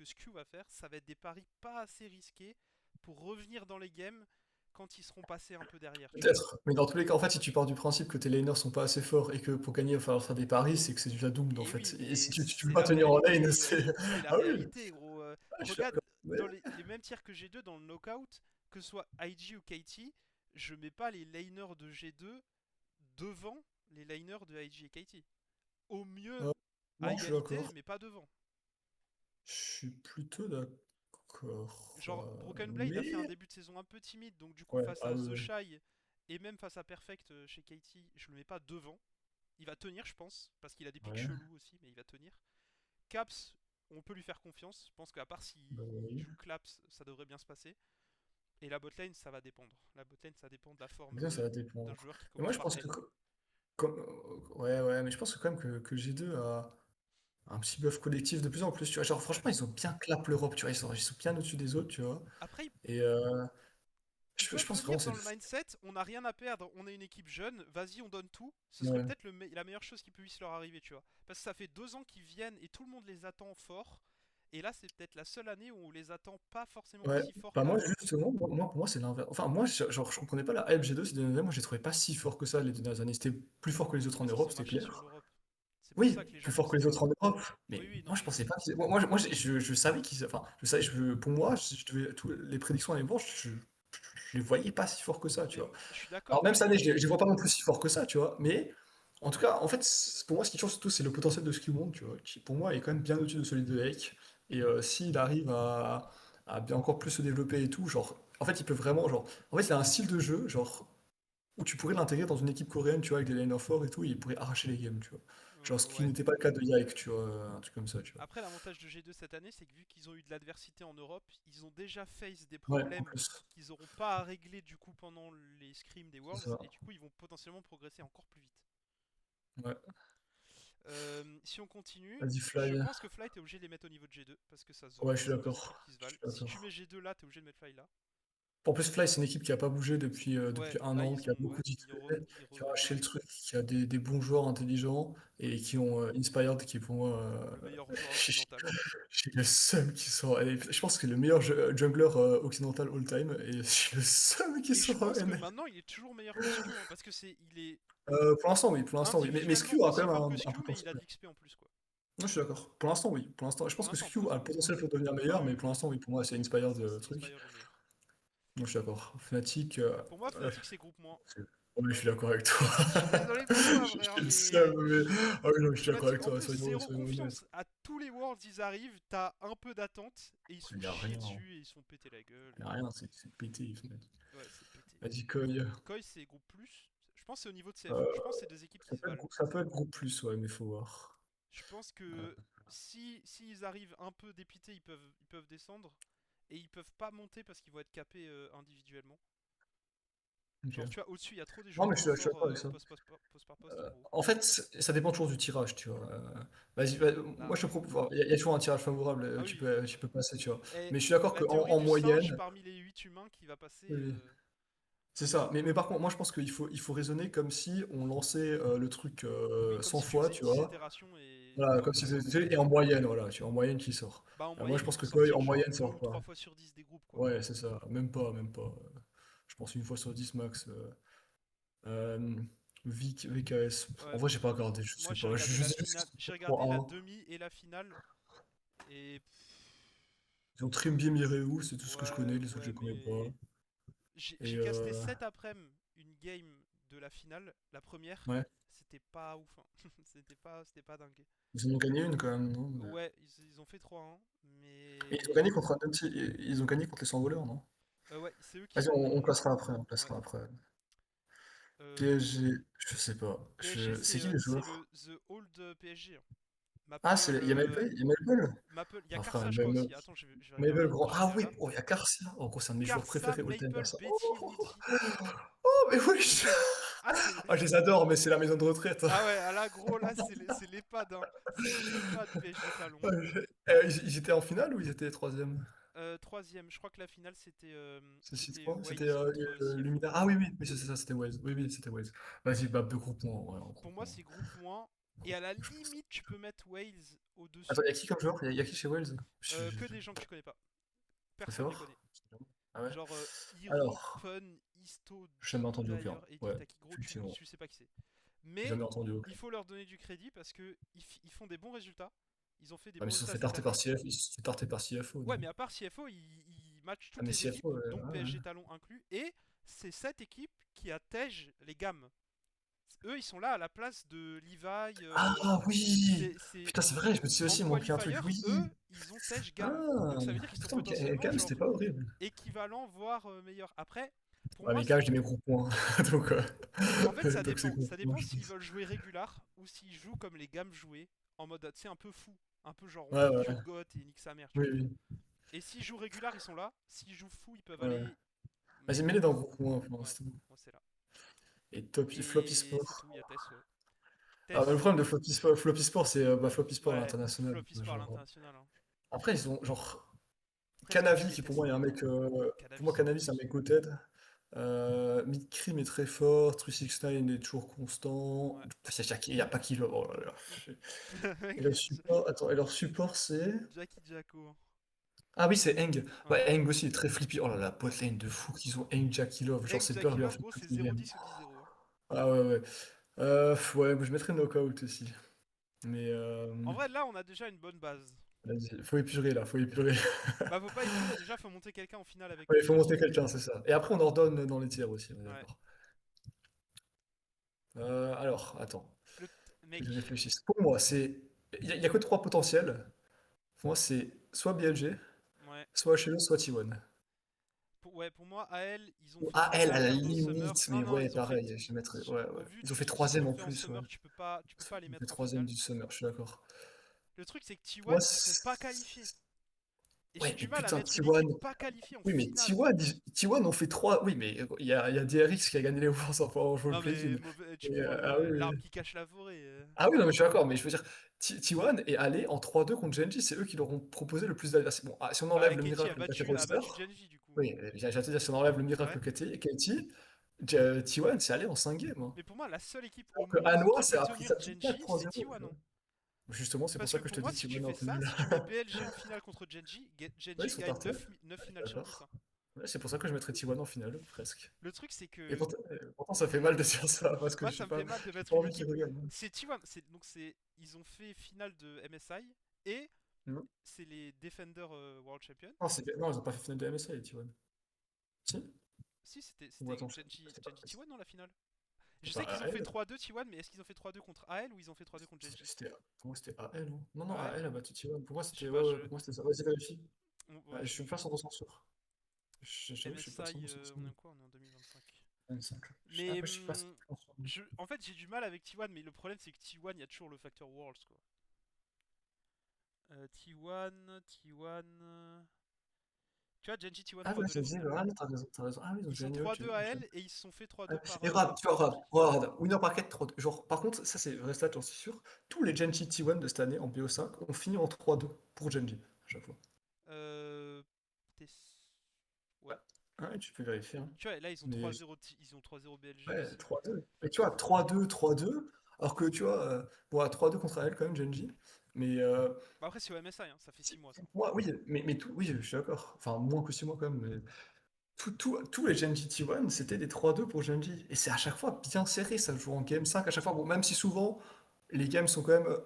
Skew va faire, ça va être des paris pas assez risqués pour revenir dans les games quand ils seront passés un peu derrière, tu vois. peut-être, mais dans tous les cas, en fait, si tu pars du principe que tes laners sont pas assez forts et que pour gagner, il va falloir faire des paris, c'est que c'est déjà doomed en Et oui, fait. Et si mais tu peux c'est pas la tenir en lane, réalité. c'est. C'est la Ah oui, réalité, gros. je suis Regarde, d'accord. dans les mêmes tiers que G2 dans le knockout, que ce soit IG ou KT, je mets pas les laners de G2 devant les laners de IG et KT. Au mieux Ah, à non, je suis égalité, d'accord. mais pas devant. Je suis plutôt d'accord. Genre, Broken Blade a fait un Mais. début de saison un peu timide, donc du coup, Ouais, face ah à oui, The oui. Shy et même face à Perfect chez Katie, je le mets pas devant. Il va tenir, je pense, parce qu'il a des pics Ouais, chelous aussi, mais il va tenir. Caps, on peut lui faire confiance. Je pense qu'à part s'il bah oui. joue Claps, ça devrait bien se passer. Et la botlane, ça va dépendre. La botlane, ça dépend de la forme Bien, ça va d'un dépendre. joueur qui Et moi, commence je par pense que... N. Ouais, ouais, mais je pense que quand même que G2 a un petit buff collectif de plus en plus, tu vois. Genre, Ouais. franchement, ils ont bien clap l'Europe, tu vois. Ils sont bien au-dessus des autres, tu vois. Après, Et ils je peuvent pense vraiment venir que c'est dans le mindset, on n'a rien à perdre, on est une équipe jeune, vas-y, on donne tout. Ce serait ouais. peut-être la meilleure chose qui puisse leur arriver, tu vois. Parce que ça fait 2 ans qu'ils viennent et tout le monde les attend fort. Et là, c'est peut-être la seule année où on les attend pas forcément Ouais, aussi fort bah moi qu'avant. justement, pour moi c'est l'inverse. Enfin moi genre je comprenais pas la hype G2 ces dernières années, moi je les trouvais pas si forts que ça les dernières années. C'était plus fort que les autres en Parce qu'ils Europe, ont c'était marché clair. sur l'Europe. C'est pour Oui, ça que les gens plus fort que pensaient les autres pas. en Europe. Oui, Mais oui, non, moi je mais. pensais pas je savais qu'ils enfin pour moi je devais les prédictions à l'époque, je les voyais pas si forts que ça, tu Mais vois. je suis d'accord, Alors même mais cette année, je les vois pas non plus si forts que ça, tu vois. Mais en tout cas, en fait, pour moi ce qui change surtout c'est le potentiel de Skewon, tu vois, qui pour moi est quand même bien au-dessus de celui de Lake. Et s'il arrive à bien encore plus se développer et tout, genre, en fait, il peut vraiment, genre, en fait, il a un style de jeu, genre, où tu pourrais l'intégrer dans une équipe coréenne, tu vois, avec des laners forts et tout, et il pourrait arracher les games, tu vois. Genre, ce qui ouais. n'était pas le cas de Yike, tu vois, un truc comme ça, tu vois. Après, l'avantage de G2 cette année, c'est que vu qu'ils ont eu de l'adversité en Europe, ils ont déjà face des Ouais, en problèmes plus, qu'ils n'auront pas à régler du coup pendant les scrims des c'est Worlds, ça. et du coup, ils vont potentiellement progresser encore plus vite. Ouais. Si on continue, Vas-y, je Fly. pense que Fly, t'es obligé de les mettre au niveau de G2 parce que ça se Ouais, vaut. je suis C'est deux équipes d'accord. qui se Je valent. suis Si tu mets d'accord. G2 là, t'es obligé de mettre Fly là. En plus, Fly, c'est une équipe qui a pas bougé depuis Ouais, un là an, ils qui a ont, ouais, beaucoup d'XP, ils qui a arraché le reviennent. truc, qui a des bons joueurs intelligents et qui ont Inspired, qui pour moi, Le meilleur joueur occidental. j'ai le seum qui sort. Et je pense que c'est le meilleur jungler occidental all time et j'ai le seum qui Et je sort en pense que NA. maintenant il est toujours meilleur que Skew, hein, parce que il est Pour l'instant, oui, pour l'instant, oui. Mais individuellement Skew a quand aussi même fort que un Skew, mais il a de potentiel. l'XP en plus, quoi. Non, je suis d'accord. Pour l'instant, oui. Pour l'instant, je Pour pense que l'instant, Skew a le pour potentiel l'instant. pour devenir Ah meilleur, oui, mais oui, pour l'instant, oui, pour moi, c'est pour Inspired l'instant c'est truc. Inspire le meilleur. Non, je suis d'accord. Fnatic, Pour moi, Fnatic c'est groupe moins. c'est- oui, je suis d'accord avec toi. Je suis désolé pour toi, frère, J'ai le mais seum, mais... Ah oui, non, je suis d'accord Fnatic, avec en toi, plus, zéro soyons honnêtes. confiance. À tous les Worlds, ils arrivent, t'as un peu d'attente, et ils Il sont n'y a chiés rien. dessus, et ils sont pétés la gueule. Il n'y a rien, c'est pété, Fnatic. Ouais, c'est pété. Vas-y, Koi. Koi, c'est groupe plus. Je pense que c'est au niveau de Euh, CFO. Je pense que c'est deux équipes qui se valent. ça peut être groupe plus, ouais, mais faut voir. Je pense Euh, que si s'ils arrivent un peu dépités, ils peuvent descendre. Et ils peuvent pas monter parce qu'ils vont être capés individuellement. ok. Genre, tu vois, au-dessus, il y a trop des Non, joueurs mais trop je suis forts d'accord avec ça. poste par poste en gros. En fait, ça dépend toujours du tirage, tu vois. Vas-y, moi je te Là. propose, il y a toujours un tirage favorable, Ah oui, oui. tu peux passer, tu vois. Et Mais je suis d'accord la qu'en théorie en du singe moyenne, parmi les 8 humains qui va passer. oui, c'est ça. Mais par contre, moi je pense qu'il faut raisonner comme si on lançait le truc Oui, comme 100 si tu fois, faisais tu 10 vois. itérations et Voilà, comme hop, si ça sort. c'était, et en moyenne, voilà, tu vois, en moyenne qui sort. Bah, en Moi je moyenne, ils pense vont que Koi, sortir en genre moyenne, 2 sort ou 3 pas. fois sur 10 des groupes, quoi. Ouais, c'est ça. Même pas, même pas. Je pense une fois sur 10 max. Euh, VKS. En Ouais, vrai, j'ai pas regardé, je moi sais j'ai pas. regardé Je la sais juste finale, qu'ils j'ai sont regardé la 3-1. demi et la finale. Et Ils ont Trimby Mireu, c'est tout ce que je ouais, connais, les autres je ouais, les connais pas. mais Et j'ai casté cet après-midi une game de la finale. La première, ouais, c'était pas ouf, hein. C'était pas dingue. ils en ont gagné une quand même, non? Ouais, ils ont fait 3-1, Et ils ont mais gagné contre ils ont gagné contre les 100 voleurs, non? ouais, c'est eux qui Vas-y, on sont. classera après, on Ouais. classera après. Euh, PSG, je sais pas. PSG, C'est c'est qui le c'est joueur? le The Old PSG, hein. Ah, Maple, il y a Maple? Il y a Maple? Maple, il y a Ah frère, Karsa, je crois aussi. Attends, je vais Maple regarder. grand. Je vais Ah dire oui, là. oh, il y a Karsia. En gros, c'est un de mes joueurs Karsa, préférés, All-Time Maple, Karsa. Betty, Woody. Oh, mais oui! Ah, c'est. Ah, je les adore, mais c'est la maison de retraite. Ah ouais, ah là, gros, là, c'est l'EHPAD, hein. C'est l'EHPAD PSG Talon. Ils étaient en finale ou ils étaient troisième? Troisième, je crois que la finale, C'est c'était 6-3? C'était Waze contre CFO. Luminar. Ah oui, oui, oui, c'est ça, c'était Waze. Oui, oui, c'était Waze. Vas-y, bah, deux groupes points, ouais, en Pour groupe moi, point. c'est groupe moins. Et à la Je pense. limite, tu peux mettre Wales Attends, au-dessus. il y a qui comme joueur? Il y a qui chez Wales? Que des gens que tu connais pas. Faut Personne les savoir? connaît. Ah ouais? Genre Hiro, Alors, Pun, Isto, j'ai jamais entendu aucun. d'ailleurs, et Ouais, Taki. Gros, effectivement. tu sais pas qui c'est. J'ai Mais jamais entendu aucun. il faut leur donner du crédit parce que ils font des bons résultats. Ils ont fait des Ah, mais bons ils se sont résultats fait cette tarter par année. CF, ils se sont fait tarter par CFO, Ouais, non? mais à part CFO, ils matchent Ah, toutes mais les équipes, CFO, ouais, donc ouais. PSG Talon inclus. Et c'est cette équipe qui attège les gammes. Eux, ils sont là à la place de Levi. Ah oui! C'est Putain, c'est vrai, je me suis en aussi manqué un truc. qualifier, Oui! eux, ils ont tège gamme. Ah! Donc ça veut dire qu'ils sont Putain, potentiellement Cam, c'était genre pas horrible. équivalent, voire meilleur. Après, pour Ouais, moi, mais Gage, je les mets gros points. Donc, en fait, ça donc c'est dépend. gros Ça points, dépend je s'ils pense. veulent jouer régular ou s'ils jouent comme les gammes jouaient, en mode, tu sais, un peu fou. Un peu genre, on Ouais, fait ouais, pure ouais. goth et nique sa mère, tu Oui, vois. oui. Et s'ils jouent régular, ils sont là. S'ils jouent fou, ils peuvent Ouais, ouais. aller. Vas-y, Mais mets-les dans gros points pour ouais, l'instant. moi c'est là. Et top, Floppy Et c'est Sport. tout, il y a Tess, ouais. Ah, bah, le Tess, problème de Floppy Sport, c'est Floppy Sport à ouais, l'international. flop sport à Genre, l'international, hein. après, ils ont genre Presque tous Canavi, les qui pour moi Tess est un League, mec. hein. Pour Cadavi, moi, c'est Canavi, c'est un GOAT. mec goated. Midcrim est très fort. 369 est toujours constant. Ouais. Il n'y a pas qui le. Oh là là. Et Mec, leur support, attends, et leur support, c'est. Jackie Jacko. Ah oui, c'est Eng. Ouais. Ouais, Eng aussi est très flippy. Oh là là, botlane de fou qu'ils ont Eng, Jackie Love. Genre, Eng c'est peur Jackie lui en Love, fait gros, toute c'est une game. 0-10 ou 10-0, hein. Ah ouais, ouais. Ouais, moi, je mettrais Knockout aussi. Mais En vrai, là, on a déjà une bonne base. vas-y, faut épurer là, faut épurer. Bah, faut pas épurer, déjà, faut monter quelqu'un en finale avec Ouais, il faut Genji. monter quelqu'un, c'est ça. Et après, on ordonne dans les tiers aussi, on est Ouais. d'accord. Alors, attends, Le que je mec, réfléchisse. Pour moi, c'est. Il y a que trois potentiels. Pour moi, c'est soit BLG, ouais. soit HLO, soit T1. Ouais, pour moi, AL, ils ont Ou fait une AL à la carrière de Summer. limite, Non, mais non, ouais, ils ont fait. pareil, je mettrais. Ouais, ouais. Au vu Ils ont fait de ce qu'ils troisième ont en fait en plus, ouais. Summer, tu peux pas les Ils ont fait mettre en troisième finale. du Summer, je suis d'accord. Le truc, c'est que Pour moi, T1, ils sont pas qualifiés. Et j'ai ouais, du mais mal à putain, mettre une T1. équipe pas qualifiée en Oui, mais finale. T1 ont fait trois. Oui, mais il y a DRX qui a gagné les Worlds en jouant le Non, mais play-in. tu Et, prends ah oui, oui. l'arbre qui cache la forêt. Ah oui, non, mais je suis d'accord, mais je veux dire, T1 est allé en 3-2 contre Genji, c'est eux qui leur ont proposé le plus d'adversaires. Bon, si on Bah, enlève le Katie a miracle qui a fait battu, a roster, battu Genji, du coup. oui, j'allais te dire, si on enlève le Ouais. miracle Katie, T1 c'est allé en 5 games, hein. Mais pour moi, la seule équipe au Alors que monde Hanwha, qui peut ça a pris tenir sa petite claque Genji, c'est 3-0, tu T1, vois. non? Justement, c'est pour Parce ça que que je pour te moi, dis si tu T1 fais en ça, finale. si tu mets BLG en finale contre Genji, Ouais, ils Genji sont gagne tartés, 9 finales sur 10, d'accord. hein. Ouais, c'est pour ça que je mettrais T1 en finale, presque. Le truc, c'est Et que pourtant, ça fait mal de dire ça, parce que moi, je sais ça me pas, fait mal de j'ai mettre pas une envie qu'ils équipe. regagnent. C'est T1, donc c'est ils ont fait finale de MSI et Non, c'est les Defender World Champion. non, ils ont pas fait finale de MSI, T1. Si? Si, Ou c'était attends, Genji T1 dans la finale. Je c'était sais pas qu'ils ont fait AL? 3-2 T1, mais est-ce qu'ils ont fait 3-2 contre AL ou ils ont fait 3-2 contre Genji? Pour moi, c'était AL, non? Non, non, Ouais, AL a battu T1. Pour moi, je sais c'était. Ouais, pas, ouais, pour moi, c'était ça. Vas-y, vérifie. ouais, Je suis pas 100% sûr. J'avoue, je suis pas MSI, 100% sûr. on est en quoi? On est en 2025. 25. Mais Après, je suis pas 100% sûr. en fait, j'ai du mal avec T1, mais le problème c'est que T1, il y a toujours le facteur Worlds quoi. T1, T1. Tu vois, Genji T1 Ah ouais, 3-2 c'est la dit, finale. ah, t'as raison, t'as raison. Ah oui, ils ont Ils sont gagné, ok. 3-2 à Ok. elle et ils se sont fait Ouais. 3-2 par, Et regarde, tu vois, par Genji. regarde, Winner Bracket 3. Genre, par contre, ça c'est vrai stat, j'en suis sûr. Tous les Genji T1 de cette année en BO5 ont fini en 3-2 pour Genji, à chaque fois. Euh. t'es- Ouais. Ouais, tu peux vérifier, hein. Tu vois, là ils ont Mais 3-0 ils ont 3-0 BLG ouais, aussi. 3-2. Mais tu vois, 3-2, 3-2. Alors que tu vois, bon, à 3-2 contre elle quand même, Genji. Mais Bah après, c'est au MSI, hein, ça fait 6 mois ça. moi, oui, mais tout, oui, je suis d'accord. Enfin, moins que 6 mois quand même. Mais tous les Genji T1, c'était des 3-2 pour Genji. Et c'est à chaque fois bien serré, ça joue en game 5 à chaque fois. Bon, même si souvent, les games sont quand même.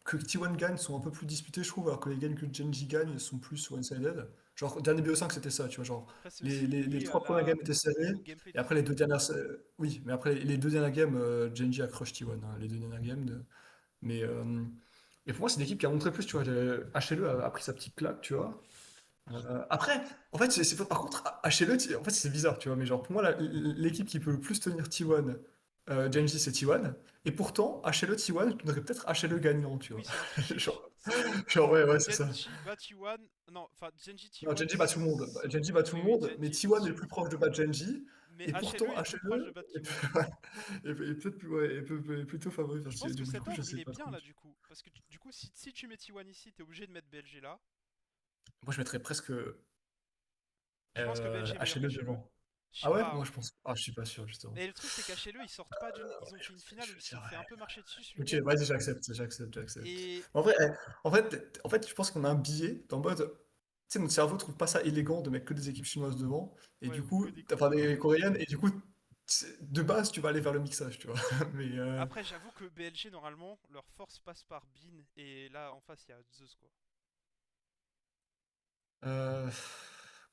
Que T1 gagne sont un peu plus disputés, je trouve, alors que les games que Genji gagne sont plus one-sided. Genre, dernier BO5, c'était ça, tu vois. Genre, Après, c'est les, aussi les, les lié à trois premières la... games étaient serrées. au gameplay Et des après, les équipes. deux dernières. Oui, mais après, les deux dernières games, Genji a crush T1, hein, les deux dernières games. Mais. Et pour moi, c'est une équipe qui a montré plus, tu vois. HLE a pris sa petite claque, tu vois. Après, en fait, par contre, HLE, en fait, c'est bizarre, tu vois, mais genre, pour moi, l'équipe qui peut le plus tenir T1, Genji, c'est T1, et pourtant, HLE T1, je donnerais peut-être HLE gagnant, tu Oui, vois. c'est un trichic. Genre, C'est ouais, ouais, c'est ça. Genji bat T1. Non, enfin, Genji Non, T1. Genji bat tout le monde. Genji bat tout Oui, le oui, monde, mais Genji est T1 est le sûr. plus proche de battre Genji, Mais et pourtant, HLE est plus proche de HLE battre est, T1. est peut-être ouais, est plutôt favori. Enfin, Je pense que du cet coup, je ordre il sais est pas bien trop. là du coup. Parce que du coup, si tu mets T1 ici, t'es obligé de mettre BLG là. Moi, je mettrais presque Tu penses que BLG est meilleur HLE qu'HLE? devant. Je sais Ah ouais? pas, Moi, hein. je pense. Ah, je suis pas sûr, justement. Mais le truc, c'est qu'HLE ils sortent pas d'une. Ils ont Ouais, fait une finale je où veux ils se dire, sont fait un ouais. peu marcher dessus ce Ok, week-end. vas-y, j'accepte. Et. En vrai, je pense qu'on a un biais dans le mode. Tu sais, notre cerveau trouve pas ça élégant de mettre que des équipes chinoises devant. Et Ouais, du ou coup, que des enfin coréennes. des coréennes. Et du coup, de base, tu vas aller vers le mixage, tu vois. Mais. Après, j'avoue que BLG, normalement, leur force passe par Bin. Et là, en face, il y a Zeus quoi. euh,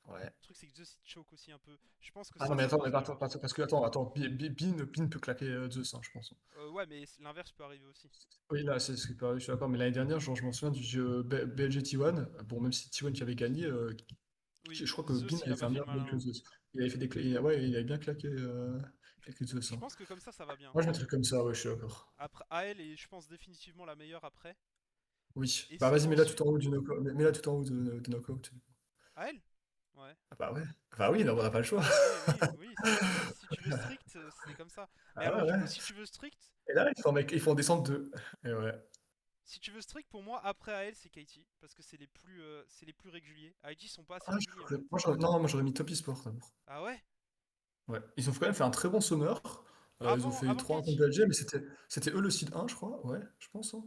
ouais. Le truc, c'est que Zeus il choke aussi un peu. Je pense que Ah non, ça mais attends, s'impose de jouer. parce que, attends, Bin peut claquer Zeus, hein, je pense. Ouais, mais l'inverse peut arriver aussi. Oui, là, c'est ce qui peut arriver, je suis d'accord. Mais l'année dernière, genre, je m'en souviens du jeu BLG T1. Bon, même si T1 qui avait gagné, Oui, Je crois que Zeus, Bin il avait a fait pas un fait le meilleur game malin, que hein. Zeus. Il avait fait ouais, il avait bien claqué Zeus, Je hein. pense que comme ça va bien. Moi, je mettrais comme ça, ouais, je suis d'accord. Après, AL est, je pense, définitivement la meilleure après. Oui. Et Bah si vas-y, mets-la tout ensuite. en haut du knockout. Mets-la tout en haut de knockout. AL? Ouais. Ah bah ouais. Bah oui, là, on n'a pas le choix. Ouais, oui, oui, oui, si tu veux strict, c'est comme ça. Mais Ah alors, ouais, du ouais. coup, si tu veux strict, Et là, ils font descendre deux. Et ouais. si tu veux strict, pour moi, après AL, c'est KT. Parce que c'est les plus réguliers. IG sont pas assez Ah, réguliers, en fait. non, moi j'aurais mis Top Esport d'abord. Ah ouais? Ouais. Ils ont quand même fait un très bon summer. Ils ont fait Avant 3 KT? contre BLG, mais c'était eux le seed 1, je crois. Ouais, je pense, hein.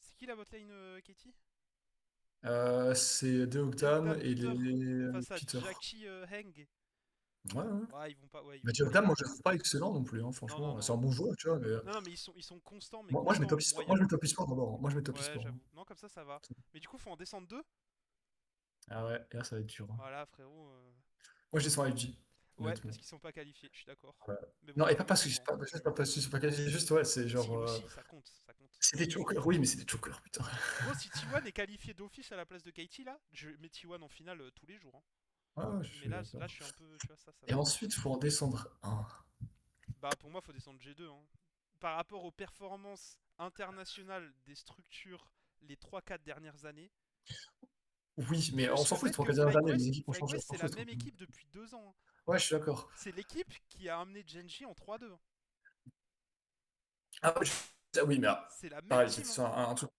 C'est qui la botlane KT? C'est Deogdam Deogdam et Peter les face à Peter. Jackie Heng. Ouais, ouais. Ouais, ils vont pas, ouais, ils Mais vont pas Deogdam, moi gagner. je le trouve pas excellent non plus, hein, Non, non, franchement. C'est non. un bon joueur, tu vois, mais Non, non, mais ils sont constants, mais moi je mets constants Top Esport. Moi moyen. je mets Top Esport d'abord, hein. Moi je mets Top Ouais, Esport, hein. j'avoue. Non, comme ça va. Mais du coup, faut en descendre deux. Ah ouais, et là ça va être dur, hein. Voilà, frérot. Moi je descends à IG, Ouais, honnêtement. parce qu'ils sont pas qualifiés, je suis d'accord. Ouais. Mais bon, Non, et ils pas vont être parce que contents. c'est pas parce que c'est pas quasi juste, ouais, c'est Si, genre. aussi, ça compte, ça compte. C'est des chokers, oui, mais c'est des chokers, putain. Gros, si T1 est qualifié d'office à la place de KT, là, je mets T1 en finale tous les jours, hein. Ah ouais, je Mais suis là, d'accord. je suis un peu. Tu vois, ça Et va. ensuite, faut en descendre un. Bah, pour moi, faut descendre G2, hein. Par rapport aux performances internationales des structures les 3-4 dernières années, Oui, mais on plus s'en le fout les fait trois que dernières années, les FlyQuest, équipes ont changé, on FlyQuest s'en c'est fout la les trois même dernières équipe années. depuis 2 ans, hein. Ouais, je suis d'accord. C'est l'équipe qui a amené Genji en 3-2, hein. Ah, oui, mais C'est la même pareil, team, hein. c'était un truc.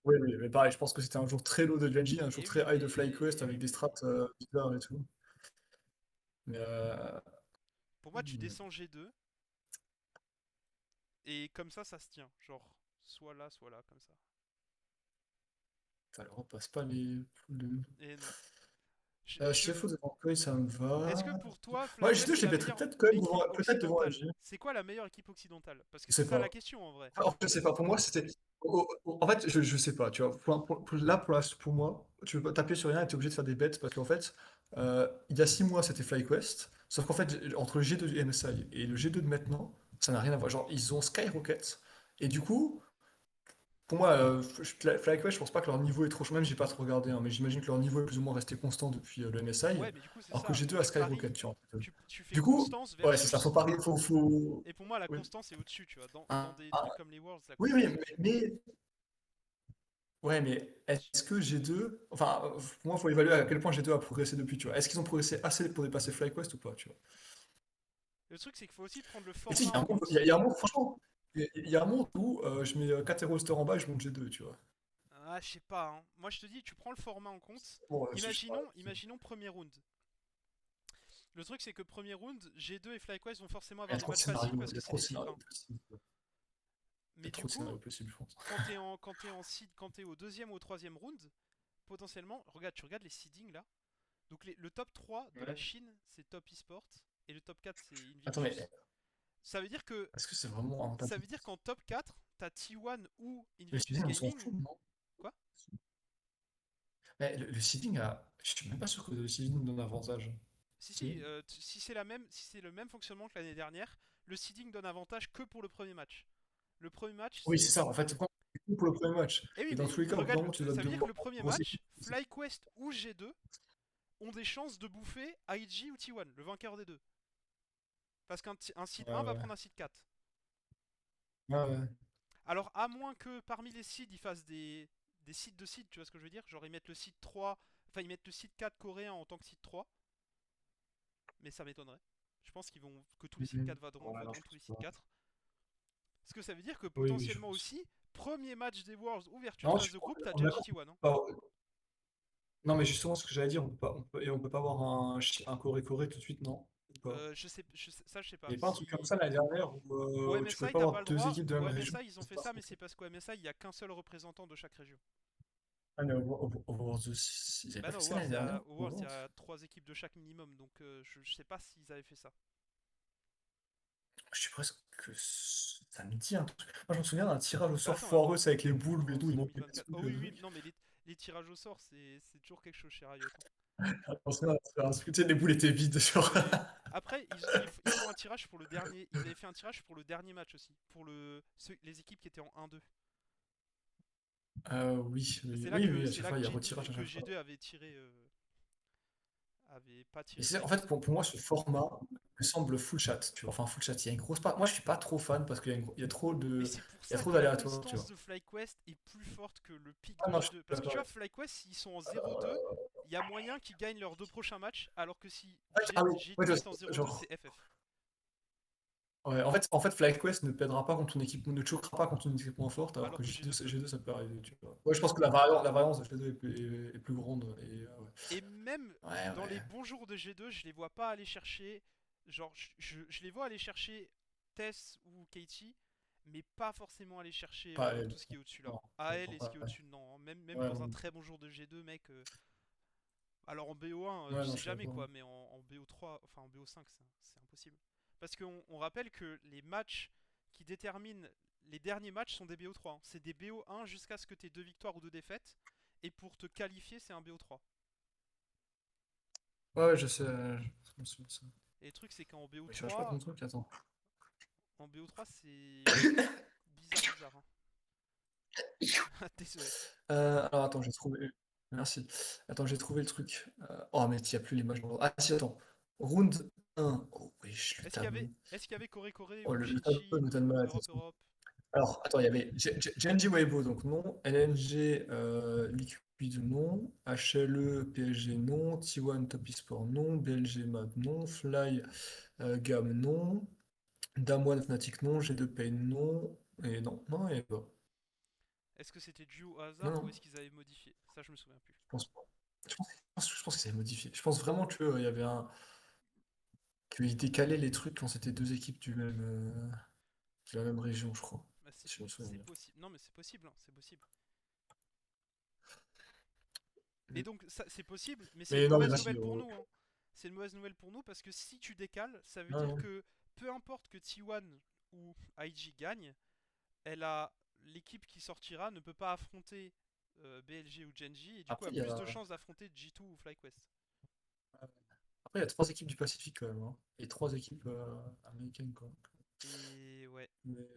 Oui, oui, mais pareil, je pense que c'était un jour très low de Genji, un jour Et très oui, high de FlyQuest avec des strats mais bizarres et tout. Mais pour moi, tu descends G2 et comme ça se tient. Genre, soit là, comme ça. ça leur repasse pas les poules de. Et non. CFO devant Koi, ça me Est-ce que va. pour toi, Ouais, FlyQuest G2, c'est je les la mettrais meilleure peut-être quand même équipe devant occidentale? LG. C'est quoi la meilleure équipe occidentale? Parce que Je c'est sais ça la pas. question en vrai. Je sais pas, pour moi, c'était. En fait, je sais pas, tu vois. Là, pour moi, tu peux pas taper sur rien et t'es obligé de faire des bêtes parce qu'en fait, il y a 6 mois, c'était FlyQuest. Sauf qu'en fait, entre le G2 du MSI et le G2 de maintenant, ça n'a rien à voir. Genre, ils ont Skyrocket. Et du coup, pour moi, FlyQuest, je pense pas que leur niveau est trop chaud. Même, j'ai pas trop regardé, hein, mais j'imagine que leur niveau est plus ou moins resté constant depuis le MSI. Ouais, mais du coup, c'est Alors que ça. G2 a Tu paries, Skyrocket, tu vois. tu fais Du coup, constance ouais, c'est ça, faut versus. parier, faut. Et pour moi, la Oui. constance est au-dessus, tu vois. Dans Un- des trucs un- comme les Worlds, la Oui, oui, constance est au-dessus. ouais, mais est-ce que G2, enfin, pour moi, il faut évaluer à quel point G2 a progressé depuis, tu vois. Est-ce qu'ils ont progressé assez pour dépasser FlyQuest ou pas, tu vois. Le truc, c'est qu'il faut aussi prendre le Et tu sais, format en compte. il y a un monde, franchement, il y a un monde où je mets 4 Roster en bas et je monte G2, tu vois. Ah, je sais pas, hein. Moi, je te dis, tu prends le format en compte. Bon, je sais pas. Imaginons premier round. Le truc, c'est que premier round, G2 et FlyQuest vont forcément Il y avoir a des trop de matchs faciles scénarios, parce il y que a c'est trop des de seed scénarios 1. possibles. Il y Mais a du trop de coup, scénarios possibles, je pense. quand t'es au deuxième ou au troisième round, potentiellement, tu regardes les seedings là. Donc le top 3 de la Ouais. Chine, c'est Top Esport. Et le top 4, c'est Attends, mais Invictus. Ça veut dire que est-ce que c'est vraiment un ça tapis? veut dire qu'en top 4, t'as T1 ou Le Invictus seeding, on s'en Gaming. fout, non? Quoi? Mais le seeding a. Je suis même pas sûr que le seeding donne avantage. Si, Si? si, si c'est si c'est le même fonctionnement que l'année dernière, le seeding donne avantage que pour le premier match. Le premier match, Oui, c'est c'est. ça, en fait, c'est pour le premier match. Eh oui, Et dans mais tous les cas, au bout d'un regarde, moment, tu dois te ça veut dire que devoir le premier grosse match, équipe. FlyQuest ou G2 ont des chances de bouffer IG ou T1, le vainqueur des deux. Parce qu'un seed Ouais, 1 va ouais. prendre un seed 4. Ouais, ouais. Alors, à moins que parmi les seeds, ils fassent des seeds de seeds, tu vois ce que je veux dire? Genre, ils mettent le seed 3, enfin, ils mettent le seed 4 coréen en tant que seed 3, mais ça m'étonnerait. Je pense que tous les seed 4 Ouais, non, voteront je tous pense les seed pas. 4. Ce que ça veut dire que Oui, oui, je potentiellement pense. aussi, premier match des Worlds, ouverture de Non, phase de groupe, t'as on est Genji d'accord. T1, hein. Alors, non, mais justement, ce que j'allais dire, on peut pas avoir un Corée-Corée tout de suite, non? Ou pas? Ça, je sais Il pas. n'y a pas un truc comme Si. ça l'année dernière Au où tu pouvais MSI, pas t'as pas avoir le deux droit. équipes de la Au même région? MSI, ils ont fait ça, mais c'est parce qu'au MSI, il y a qu'un seul représentant de chaque région. Ah, mais au Worlds aussi, ils avaient Bah pas non, fait ça l'année dernière? Au Au Worlds, il y Worlds? a 3 équipes de chaque minimum, donc je sais pas s'ils avaient fait ça. Je suis presque que ça me dit un truc. Moi, je me souviens d'un tirage au Bah sort attends, foireux, attends. c'est avec les boules, et Worlds tout, ils montent des 2024. trucs. Oh oui, oui, non, mais les tirages au sort, c'est toujours quelque chose chez Riot, hein. Je me souviens d'un truc, tu sais, les boules étaient vides, genre. Oui. Après, ils font un tirage pour le dernier. Ils avaient fait un tirage pour le dernier match aussi. Pour les équipes qui étaient en 1-2. Oui, Et oui, c'est là oui, que oui, à c'est chaque là fois, que il y a G2, retirage à que chaque fois. G2 avait tiré. avait pas Et tiré c'est, en FlyQuest. fait, pour moi, ce format me semble full chat, tu vois. Enfin, full chat, il y a une grosse part. Moi, je suis pas trop fan parce qu'il y a, il y a trop Mais de. c'est pour Il y a ça trop que la d'aléatoires, tu constance vois. de FlyQuest est plus forte que le pic Ah de non, je suis G2. Parce que tu d'accord. vois, FlyQuest, s'ils sont en 0-2, il y a moyen qu'ils gagnent leurs deux prochains matchs, alors que si Ah oui, ouais, G2 est en 0-2, genre. c'est FF. Ouais, en fait, FlyQuest ne pèdera pas contre ton équipe, ne choquera pas contre ton équipe moins forte, alors Alors que que G2, G2 peut. G2 ça peut arriver, tu vois. Ouais, je pense que la variance de G2 est plus grande. Et, Et même ouais, dans les ouais. bons jours de G2, je les vois pas aller chercher. Genre, je les vois aller chercher Tess ou Katie, mais pas forcément aller chercher Pas elle. tout ce qui est au-dessus là. Non, AL non, et ce pas qui est elle. au-dessus, non, hein. Même Ouais, dans un non, très bon jour de G2, mec. Alors en BO1, ouais, tu non, sais je suis jamais d'accord. quoi, mais en BO3, enfin en BO5, c'est impossible. Parce qu'on rappelle que les matchs qui déterminent les derniers matchs sont des BO3, hein. C'est des BO1 jusqu'à ce que tu aies deux victoires ou deux défaites. Et pour te qualifier, c'est un BO3. Ouais, ouais, je sais, je me souviens de ça. Et le truc, c'est qu'en Mais je cherche pas ton BO3, truc, attends. c'est bizarre, hein. Désolé. Alors attends, j'ai trouvé. Merci. Attends, j'ai trouvé le truc. Oh, mais il n'y a plus l'image. Ah, si, attends. Round 1. Oh, wesh, le tableau. Est-ce qu'il y avait Coré Coré Oh, ou le tableau Shinchi me donne ou mal à la Europe tête. Europe? Alors, attends, il y avait Genji Weibo, donc non. LNG Liquid, non. HLE PSG, non. T1 Top Esport, non. BLG Mad, non. Fly Gam, non. Damwon Fnatic, non. G2 Pain, non. Et non, non, et pas. Est-ce que c'était dû au Non, hasard ou non, est-ce qu'ils avaient modifié? Ça, je me souviens plus. je pense pas. Je pense que ça a modifié. Je pense vraiment qu'il y avait un. Qu'ils décalaient les trucs quand c'était deux équipes de la même région, je crois. Bah, Si je me souviens c'est bien. possible. Non, mais c'est possible, hein, c'est possible. Et donc, c'est possible, mais c'est une Mais non, mais mauvaise vas-y. nouvelle pour nous, hein. C'est une mauvaise nouvelle pour nous parce que si tu décales, ça veut Non, dire non. que peu importe que T1 ou IG gagne, elle a l'équipe qui sortira ne peut pas affronter BLG ou Genji et du coup Après, a il y plus de a. chances d'affronter G2 ou FlyQuest. Après, il y a trois équipes du Pacifique quand même, hein. Et trois équipes américaines, quoi. Et ouais. Mais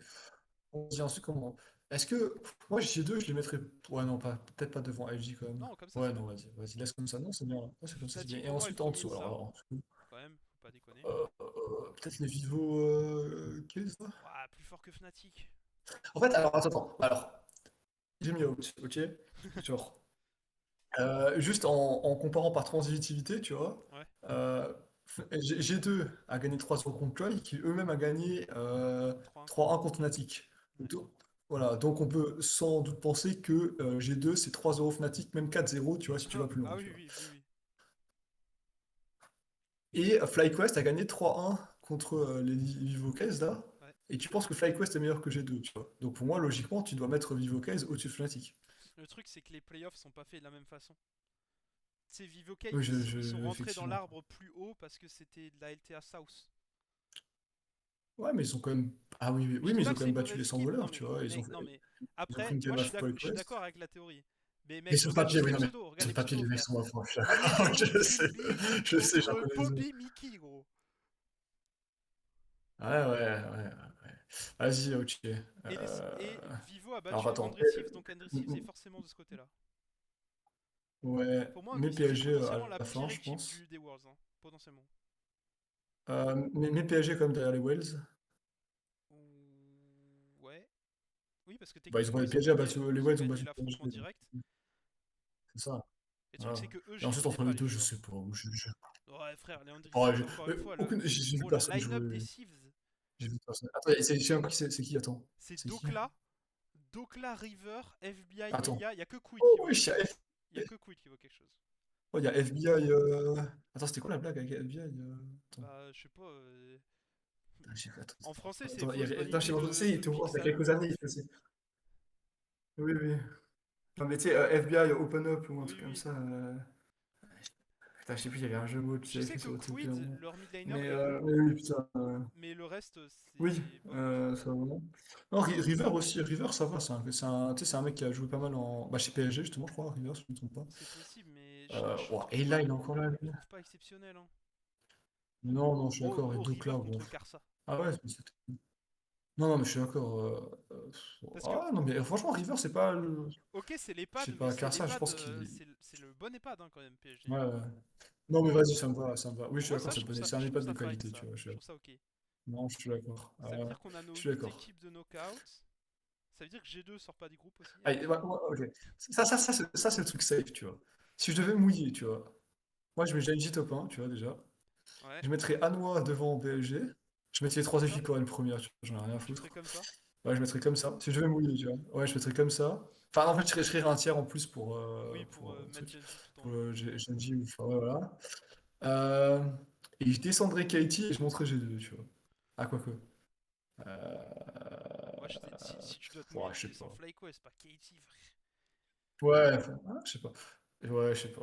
on se dit ensuite comment. Est-ce que. Moi, J2, je les mettrais. Ouais, non, pas, peut-être pas devant LG quand même. Non, comme ça Ouais, c'est non, bien. vas-y, laisse comme ça. Non, c'est bien. Ouais, c'est comme ça, c'est bien. Fnatic Et pour moi est le ensuite, en premier de dessous, ça, alors, en dessous, quand même, faut pas déconner. peut-être les Vivo. Qu'est-ce que c'est ça. Ouah, plus fort que Fnatic. En fait, alors, attends. Alors, j'ai mis out, ok? Genre. Juste en comparant par transitivité, tu vois, Ouais, euh, G2 a gagné 3-0 contre Chloé, qui eux-mêmes a gagné 3-1 contre 3-1 Fnatic. contre Fnatic. Ouais. Voilà, donc on peut sans doute penser que G2 c'est 3-0 Fnatic, même 4-0, tu vois, si tu vas plus loin, Ah tu oui, vois. oui, oui, oui. Et FlyQuest a gagné 3-1 contre les Vivo-Case, là, Ouais. et tu penses que FlyQuest est meilleur que G2, tu vois. Donc pour moi, logiquement, tu dois mettre Vivo-Case au-dessus de Fnatic. Le truc, c'est que les playoffs sont pas faits de la même façon. Ces Vivoke, Oui, ils sont rentrés dans effectivement. l'arbre plus haut parce que c'était de la LTA South. Ouais, mais ils ont quand même. Ah oui, oui, Je oui, dis mais pas ils ont que quand c'est même une battu les mauvaise sans équipe, non voleurs, mais tu vois. mec, non mais Ils ont pris après, une moi game à je suis FlyQuest. d'accord avec la théorie. Mais Mais mec, sur le regarde papier, juste oui, les non, mais pseudos, regarde sur les le papier, pseudos, les mecs frère. sont à fond. Onizo, Je sais, Trilby je sais, j'en contre connais les autres. Poppy Mickey, gros. Ouais, ouais, ouais. Vas-y, ok. Et Vivo a Alors battu attends. André Thieves, donc André Thieves est forcément de ce côté-là. Ouais, Pour moi, mais André Thieves est PSG potentiellement à la la fin, pire je équipe pense. des Worlds, hein, potentiellement. Mais PSG quand même derrière les Wales. Ouais. Oui, parce que Bah, ils ont techniquement, pas PSG a battu, les ils ont Wales ont gagné battu l'affrontement PSG, donc direct. c'est ça. Et le truc, Voilà. c'est que eux, Et je les ensuite, connais entre pas, les les deux, je joueurs. sais pas. Ouais, frère, les André Ouais, Thieves, encore une fois, j'ai vu gros, le personne line-up des jouer. Thieves, J'ai vu personne. Attends, je sais même pas qui c'est qui, attends. c'est C'est qui? Dokla, River, FBI, Attends. Yeya. Il y a que Quid qui Oh, vaut oui, quelque chose. Il y a que Quid qui vaut quelque chose. oh, il y a FBI. Attends, c'était quoi la blague avec FBI? Attends. Bah, je sais pas. Putain, En français, c'est attends, fausse bonne attends, je sais idée pas, tu sais, il de était au courant, il y a Pixel. quelques années, il faisait. Oui, oui. Non, mais tu sais, FBI Open Up ou un Oui, truc comme oui. ça. Putain, je sais plus, il y avait un jeu de mots que Je j'avais sais fait que sur OTP à un Quid, moment. leur mid laner, Mais, est bon. mais oui, putain. Mais le reste, Oui, c'est bof. ça vraiment. Non, River aussi, River ça va, tu sais, c'est un mec qui a joué pas mal chez PSG justement, je crois, River, si je ne me trompe pas. C'est possible, mais je Ouah, trouve et pas, là, il est encore là, lui. trouve pas exceptionnel, hein. Non, non, je suis Gros, d'accord, et gros donc River là, contre bon. Karsa. Ah ouais, non, non, mais je suis d'accord. Parce que Ah non, mais franchement, River, c'est pas le. ok, c'est Je sais l'EHPAD, mais pas, car ça, je pense qu'il. c'est le bon EHPAD hein, quand même, PSG. Ouais, Hein. ouais. Non, mais vas-y, ça me va, ça me va. Oui, je Pour suis moi, d'accord, ça, c'est un je trouve EHPAD de ça fine, qualité, tu ça. vois. Je trouve ça ok. Non, je suis d'accord. Ça veut dire qu'on a Je nos suis 8 d'accord. équipes de knockout. Ça veut dire que G2 sort pas du groupe aussi, Allez, alors? ok. Ça, c'est le truc safe, tu vois. Si je devais mouiller, tu vois. Moi, je mets Genji top 1, tu vois, déjà. Ouais. Je mettrais Hanwha devant BLG. Je mettrais les trois D'accord. équipes coréennes première, tu vois, j'en ai rien à Tu ferais foutre. comme ça. Ouais, je mettrais comme ça. Si je devais mouiller, tu vois. Ouais, je mettrais comme ça. Enfin, en fait, je ferais un tiers en plus Oui, pour mettre truc. Genji tout Pour en haut. Genji, ou enfin, ouais, voilà. Euh, et je descendrais Katie et je monterais G2, tu vois. Ah, quoique. Moi, si tu dois te mouiller, Ouais, tu je sais descends pas. FlyQuest, pas Katie, frère. Ouais, enfin, je sais pas. Ouais, je sais pas.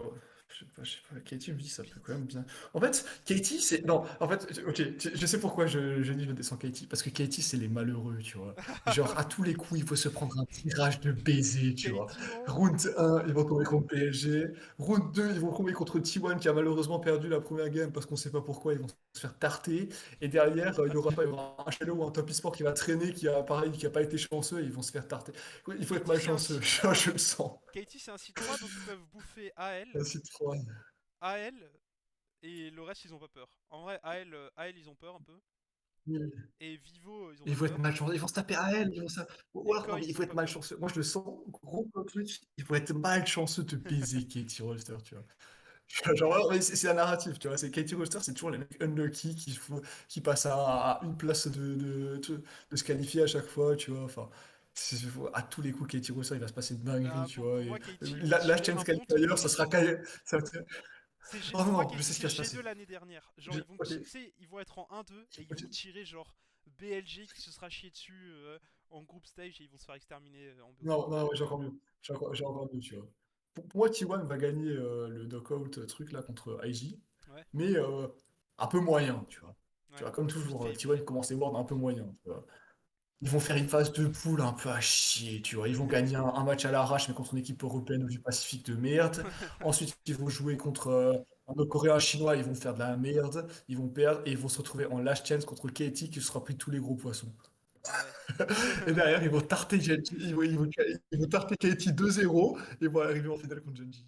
Je sais pas. Katie me dit ça peut quand même bien. En fait, Katie, c'est. Non, en fait, ok, je sais pourquoi je dis je descends Katie. Parce que Katie, c'est les malheureux, tu vois. Genre, à tous les coups, il faut se prendre un tirage de baiser, tu vois. Katie, gros. Round 1, ils vont tomber contre PSG. Round 2, ils vont tomber contre T1 qui a malheureusement perdu la première game parce qu'on sait pas pourquoi, ils vont se faire tarter. Et derrière, il y aura un Shallow ou un Top eSport qui va traîner, qui a, pareil, qui a pas été chanceux et ils vont se faire tarter. Il faut être Katie, c'est un malchanceux, site 3. je le sens. Katie, c'est un site 3, donc ils peuvent bouffer AL, Ainsi de froid. AL, et le reste, ils ont pas peur. En vrai, AL, ils ont peur un peu. Ils Et Vivo, ils ont ils pas vont être peur. malchanceux, ils vont se taper à elle, ils vont ça. Ou Et alors, non, Koi, mais il ils faut ont être pas peur. malchanceux. Moi, je le sens, gros comme truc, il faut être malchanceux de baiser Katie Rolster, tu vois. Genre, ouais, c'est un narratif, tu vois. C'est Katie Rolster, c'est toujours les mecs unlucky qui passent à une place de se qualifier à chaque fois, tu vois. Enfin, à tous les coups, Katie Rolster, il va se passer de dingueries, Bah, tu vois. pour Et moi, Katie, la j'ai chance un bon qualifier, truc. ça sera Kai. Oh Pour non, moi, non, je sais Katie, ce qui c'est va se passer. G2 l'année dernière. Genre, Ok, tu sais, ils vont être en 1-2 et ils vont ok. tirer genre BLG qui se sera chié dessus en group stage et ils vont se faire exterminer en BO5. Non, non, ouais, j'ai encore mieux. J'ai encore mieux, tu vois. Pour moi, T1 va gagner le knockout truc là contre IG, Ouais, mais un peu moyen, tu vois. Tu ouais. vois, comme Vite toujours, fait, vite T1 fait. commence les Worlds un peu moyen, tu vois. Ils vont faire une phase de poule un peu à chier, tu vois. Ils vont gagner un match à l'arrache, mais contre une équipe européenne ou du Pacifique de merde. Ensuite, ils vont jouer contre un autre Coréen, un Chinois, ils vont faire de la merde. Ils vont perdre et ils vont se retrouver en last chance contre KT qui sera pris tous les gros poissons. Ouais. Et derrière, ils vont tarter Genji, ils vont tarter KT 2-0 et vont arriver en finale contre Genji.